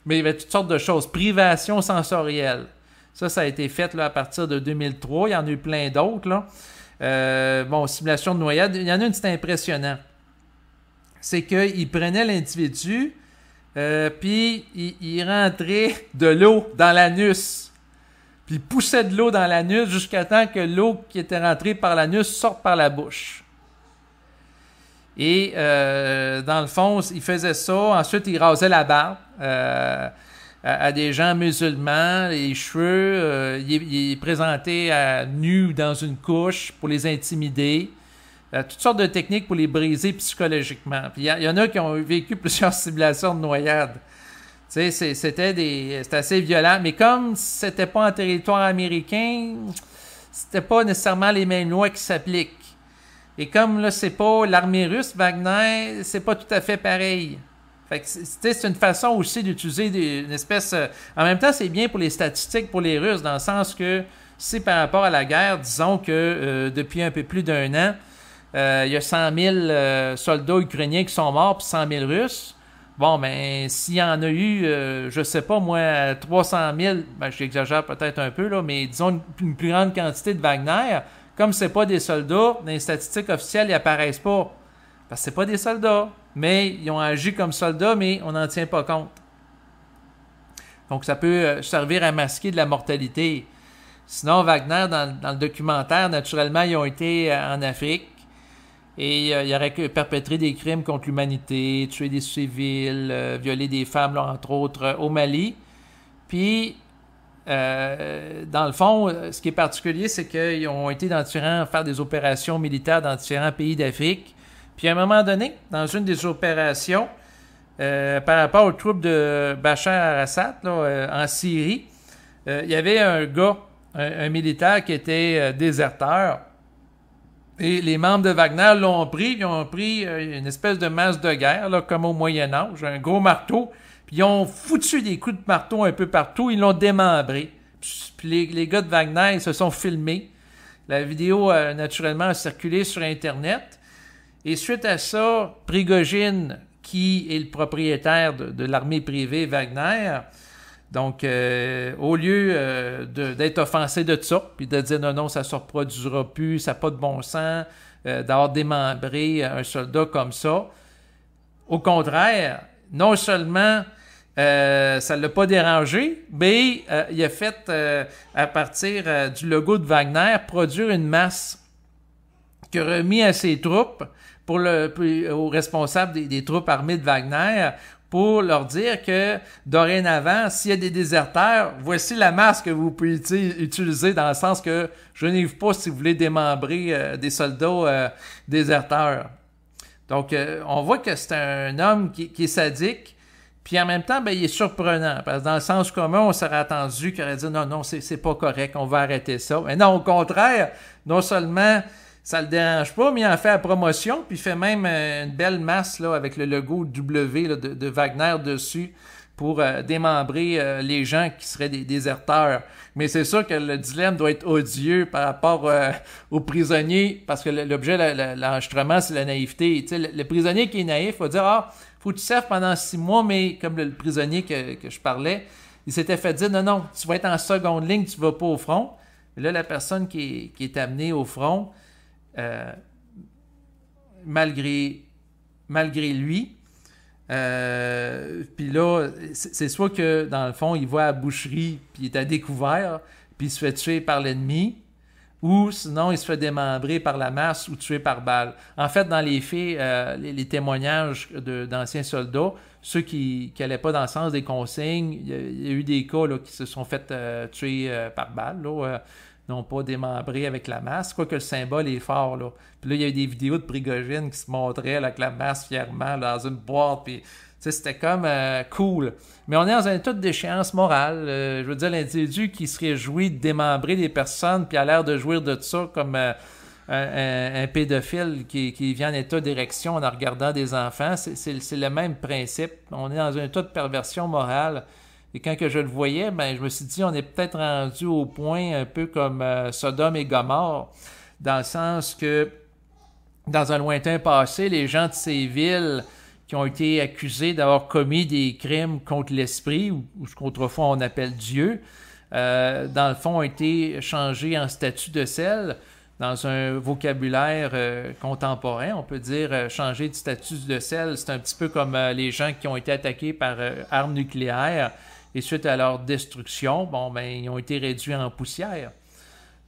Speaker 1: Mais il y avait toutes sortes de choses. Privation sensorielle. Ça a été fait là, à partir de 2003. Il y en a eu plein d'autres, là. Bon, simulation de noyade. Il y en a une, c'était impressionnant. C'est qu'il prenait l'individu, puis il rentrait de l'eau dans l'anus. Puis il poussait de l'eau dans l'anus jusqu'à temps que l'eau qui était rentrée par l'anus sorte par la bouche. Et dans le fond, il faisait ça. Ensuite, il rasait la barbe à des gens musulmans, les cheveux. Il est présenté nu dans une couche pour les intimider. Toutes sortes de techniques pour les briser psychologiquement. Puis il y en a qui ont vécu plusieurs simulations de noyade. Tu sais, c'était assez violent. Mais comme c'était pas en territoire américain, c'était pas nécessairement les mêmes lois qui s'appliquent. Et comme là, c'est pas l'armée russe, Wagner, c'est pas tout à fait pareil. Fait que c'est une façon aussi d'utiliser une espèce... en même temps, c'est bien pour les statistiques pour les Russes, dans le sens que c'est par rapport à la guerre, disons que depuis un peu plus d'un an, il y a 100 000 soldats ukrainiens qui sont morts, puis 100 000 Russes. Bon, ben, s'il y en a eu, je sais pas, moi, 300 000, ben, j'exagère peut-être un peu, là, mais disons une plus grande quantité de Wagner, comme c'est pas des soldats, dans les statistiques officielles, ils apparaissent pas. Parce que c'est pas des soldats. Mais ils ont agi comme soldats, mais on n'en tient pas compte. Donc, ça peut servir à masquer de la mortalité. Sinon, Wagner, dans le documentaire, naturellement, ils ont été en Afrique. Et il aurait perpétré des crimes contre l'humanité, tué des civils, violé des femmes, là, entre autres, au Mali. Puis, dans le fond, ce qui est particulier, c'est qu'ils ont été faire des opérations militaires dans différents pays d'Afrique. Puis, à un moment donné, dans une des opérations, par rapport aux troupes de Bachar al-Assad, là, en Syrie, il y avait un gars, un militaire qui était déserteur. Et les membres de Wagner l'ont pris. Ils ont pris une espèce de masse de guerre, là, comme au Moyen-Âge, un gros marteau. Puis ils ont foutu des coups de marteau un peu partout. Ils l'ont démembré. Puis les gars de Wagner, ils se sont filmés. La vidéo, naturellement, a circulé sur Internet. Et suite à ça, Prigojine, qui est le propriétaire de l'armée privée Wagner, donc, au lieu d'être offensé de ça, puis de dire non, ça ne se reproduira plus, ça n'a pas de bon sens, d'avoir démembré un soldat comme ça, au contraire, non seulement ça ne l'a pas dérangé, mais il a fait, à partir du logo de Wagner, produire une masse qu'il a remis à ses troupes, aux responsables des troupes armées de Wagner, pour leur dire que, dorénavant, s'il y a des déserteurs, voici la masse que vous pouvez utiliser, dans le sens que je n'ai pas si vous voulez démembrer des soldats déserteurs. Donc, on voit que c'est un homme qui est sadique, puis en même temps, ben, il est surprenant, parce que dans le sens commun, on serait attendu qu'il aurait dit non, c'est pas correct, on va arrêter ça. Mais non, au contraire, non seulement ça le dérange pas, mais il en fait la promotion, puis il fait même une belle masse là, avec le logo W là, de Wagner dessus pour démembrer les gens qui seraient des déserteurs. Mais c'est sûr que le dilemme doit être odieux par rapport aux prisonniers, parce que l'objet de l'enregistrement, c'est la naïveté. Tu sais, le prisonnier qui est naïf va dire « faut que tu serves pendant 6 mois », mais comme le prisonnier que je parlais, il s'était fait dire « Non, tu vas être en seconde ligne, tu vas pas au front ». Et là, la personne qui est amenée au front, malgré lui, puis là, c'est soit que dans le fond, il va à la boucherie, puis il est à découvert, puis il se fait tuer par l'ennemi, ou sinon il se fait démembrer par la masse ou tuer par balle. En fait, dans les faits, les témoignages d'anciens soldats, ceux qui n'allaient pas dans le sens des consignes, il y a eu des cas là, qui se sont fait tuer par balle, là, non pas démembrés avec la masse, quoique le symbole est fort, là. Puis là, il y a eu des vidéos de Prigojine qui se montraient là, avec la masse fièrement là, dans une boîte, puis c'était comme cool. Mais on est dans un état de déchéance morale. Je veux dire, l'individu qui se réjouit de démembrer des personnes, puis a l'air de jouir de ça comme un pédophile qui vient en état d'érection en regardant des enfants, c'est le même principe. On est dans un état de perversion morale. Et quand que je le voyais, ben, je me suis dit, on est peut-être rendu au point un peu comme Sodome et Gomorrhe, dans le sens que, dans un lointain passé, les gens de ces villes qui ont été accusés d'avoir commis des crimes contre l'esprit, ou ce qu'autrefois on appelle Dieu, dans le fond, ont été changés en statut de sel, dans un vocabulaire contemporain. On peut dire changer de statut de sel, c'est un petit peu comme les gens qui ont été attaqués par armes nucléaires, et suite à leur destruction, ils ont été réduits en poussière.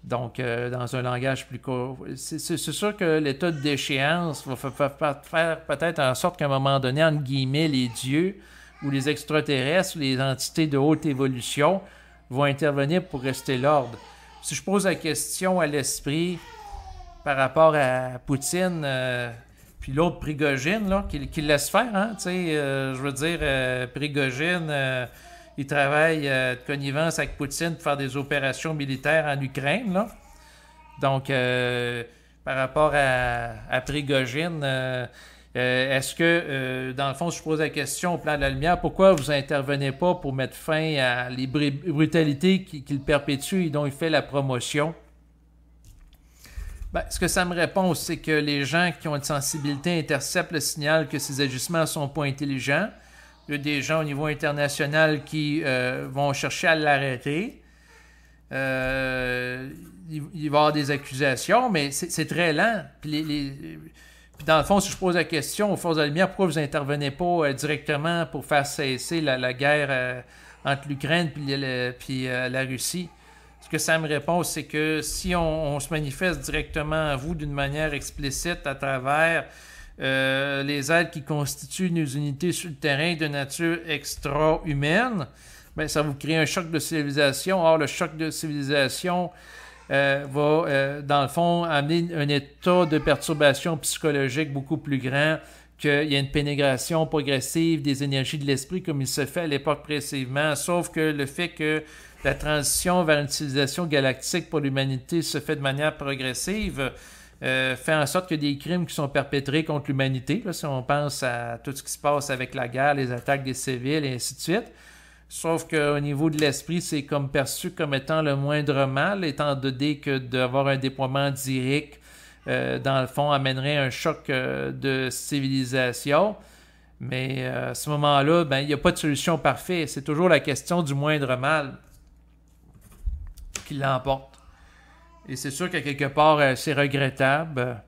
Speaker 1: Donc, dans un langage plus court. C'est sûr que l'état de déchéance va faire peut-être en sorte qu'à un moment donné, entre guillemets, les dieux ou les extraterrestres ou les entités de haute évolution vont intervenir pour rester l'ordre. Si je pose la question à l'esprit par rapport à Poutine, puis l'autre Prigojine, là, qui laisse faire, hein, je veux dire, Prigojine... il travaille de connivence avec Poutine pour faire des opérations militaires en Ukraine, là. Donc, par rapport à Prigojine, est-ce que, dans le fond, si je pose la question au plan de la lumière, pourquoi vous intervenez pas pour mettre fin à les brutalités qu'il perpétue et dont il fait la promotion? Ce que ça me répond, c'est que les gens qui ont une sensibilité interceptent le signal que ces agissements ne sont pas intelligents. Il y a des gens au niveau international qui vont chercher à l'arrêter. Il va y avoir des accusations, mais c'est très lent. Puis dans le fond, si je pose la question aux forces de la lumière, pourquoi vous n'intervenez pas directement pour faire cesser la guerre entre l'Ukraine et la Russie? Ce que ça me répond, c'est que si on se manifeste directement à vous d'une manière explicite à travers les êtres qui constituent nos unités sur le terrain de nature extra-humaine, ben, ça vous crée un choc de civilisation. Or, le choc de civilisation va, dans le fond, amener un état de perturbation psychologique beaucoup plus grand qu'il y a une pénétration progressive des énergies de l'esprit comme il se fait à l'époque précédemment, sauf que le fait que la transition vers une civilisation galactique pour l'humanité se fait de manière progressive fait en sorte que des crimes qui sont perpétrés contre l'humanité, là, si on pense à tout ce qui se passe avec la guerre, les attaques des civils et ainsi de suite. Sauf qu'au niveau de l'esprit, c'est comme perçu comme étant le moindre mal, étant donné que d'avoir un déploiement direct, dans le fond, amènerait un choc de civilisation. Mais à ce moment-là, ben, il n'y a pas de solution parfaite. C'est toujours la question du moindre mal qui l'emporte. Et c'est sûr qu'à quelque part, c'est regrettable.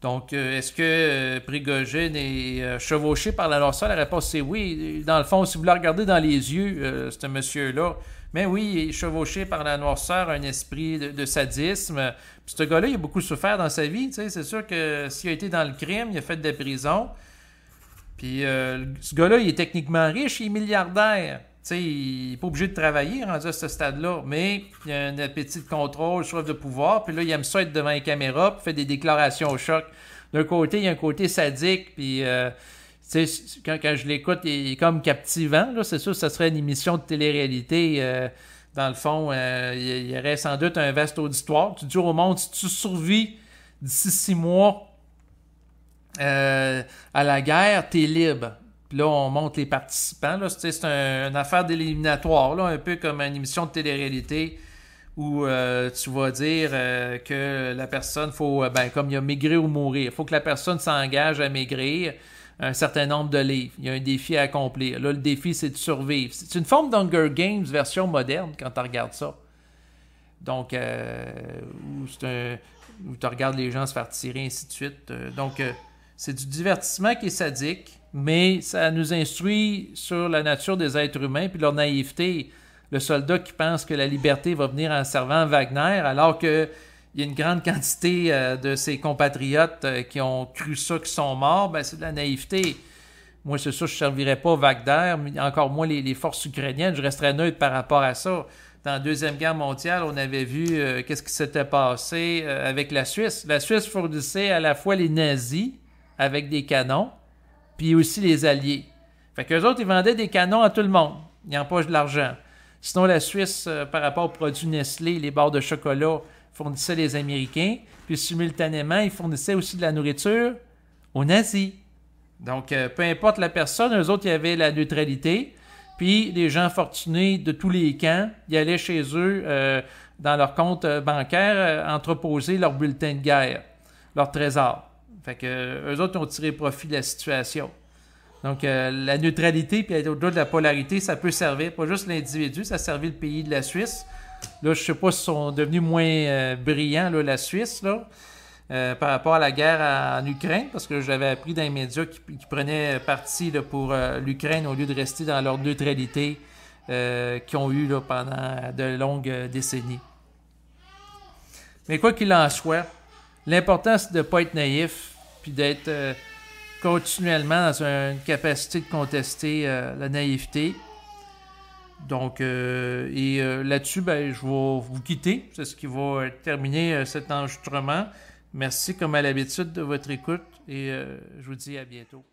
Speaker 1: Donc, est-ce que Prigogine est chevauché par la noirceur? La réponse, c'est oui. Dans le fond, si vous le regardez dans les yeux, ce monsieur-là, mais oui, il est chevauché par la noirceur, un esprit de sadisme. Puis ce gars-là, il a beaucoup souffert dans sa vie. C'est sûr que s'il a été dans le crime, il a fait de la prison. Puis ce gars-là, il est techniquement riche, il est milliardaire. Il n'est pas obligé de travailler rendu à ce stade-là, mais il a un appétit de contrôle, soif de pouvoir, puis là, il aime ça être devant les caméras, puis fait des déclarations au choc. D'un côté, il y a un côté sadique, puis quand je l'écoute, il est comme captivant. Là, c'est sûr, ça serait une émission de télé-réalité. Dans le fond, il y aurait sans doute un vaste auditoire. Tu dis au monde, si tu survis d'ici 6 mois à la guerre, t'es libre. Puis là, on montre les participants. Là, c'est une affaire d'éliminatoire, là, un peu comme une émission de télé-réalité où tu vas dire que la personne, faut, comme il y a maigrir ou mourir, il faut que la personne s'engage à maigrir un certain nombre de livres. Il y a un défi à accomplir. Là, le défi, c'est de survivre. C'est une forme d'Hunger Games version moderne quand tu regardes ça. Donc, où tu regardes les gens se faire tirer, ainsi de suite. C'est du divertissement qui est sadique, mais ça nous instruit sur la nature des êtres humains puis leur naïveté. Le soldat qui pense que la liberté va venir en servant Wagner, alors qu'il y a une grande quantité de ses compatriotes qui ont cru ça, qui sont morts, ben c'est de la naïveté. Moi, c'est sûr, je ne servirais pas Wagner, mais encore moins les forces ukrainiennes. Je resterais neutre par rapport à ça. Dans la Deuxième Guerre mondiale, on avait vu qu'est-ce qui s'était passé avec la Suisse. La Suisse fournissait à la fois les nazis avec des canons, puis aussi les Alliés. Fait qu'eux autres, ils vendaient des canons à tout le monde. Ils empochent de l'argent. Sinon, la Suisse, par rapport aux produits Nestlé, les barres de chocolat, fournissait les Américains. Puis simultanément, ils fournissaient aussi de la nourriture aux nazis. Donc, peu importe la personne, eux autres, il y avait la neutralité. Puis, les gens fortunés de tous les camps, ils allaient chez eux, dans leur compte bancaire, entreposer leur bulletin de guerre, leur trésor. Fait que eux autres ont tiré profit de la situation. Donc, la neutralité puis au-delà de la polarité, ça peut servir, pas juste l'individu, ça servait le pays de la Suisse. Là, je ne sais pas s'ils sont devenus moins brillants, là, la Suisse, là, par rapport à la guerre en Ukraine, parce que j'avais appris dans les médias qu'ils prenaient parti là, pour l'Ukraine au lieu de rester dans leur neutralité qu'ils ont eue là, pendant de longues décennies. Mais quoi qu'il en soit, l'important, c'est de ne pas être naïf, puis d'être continuellement dans une capacité de contester la naïveté. Donc, là-dessus, je vais vous quitter. C'est ce qui va terminer cet enregistrement. Merci, comme à l'habitude, de votre écoute et je vous dis à bientôt.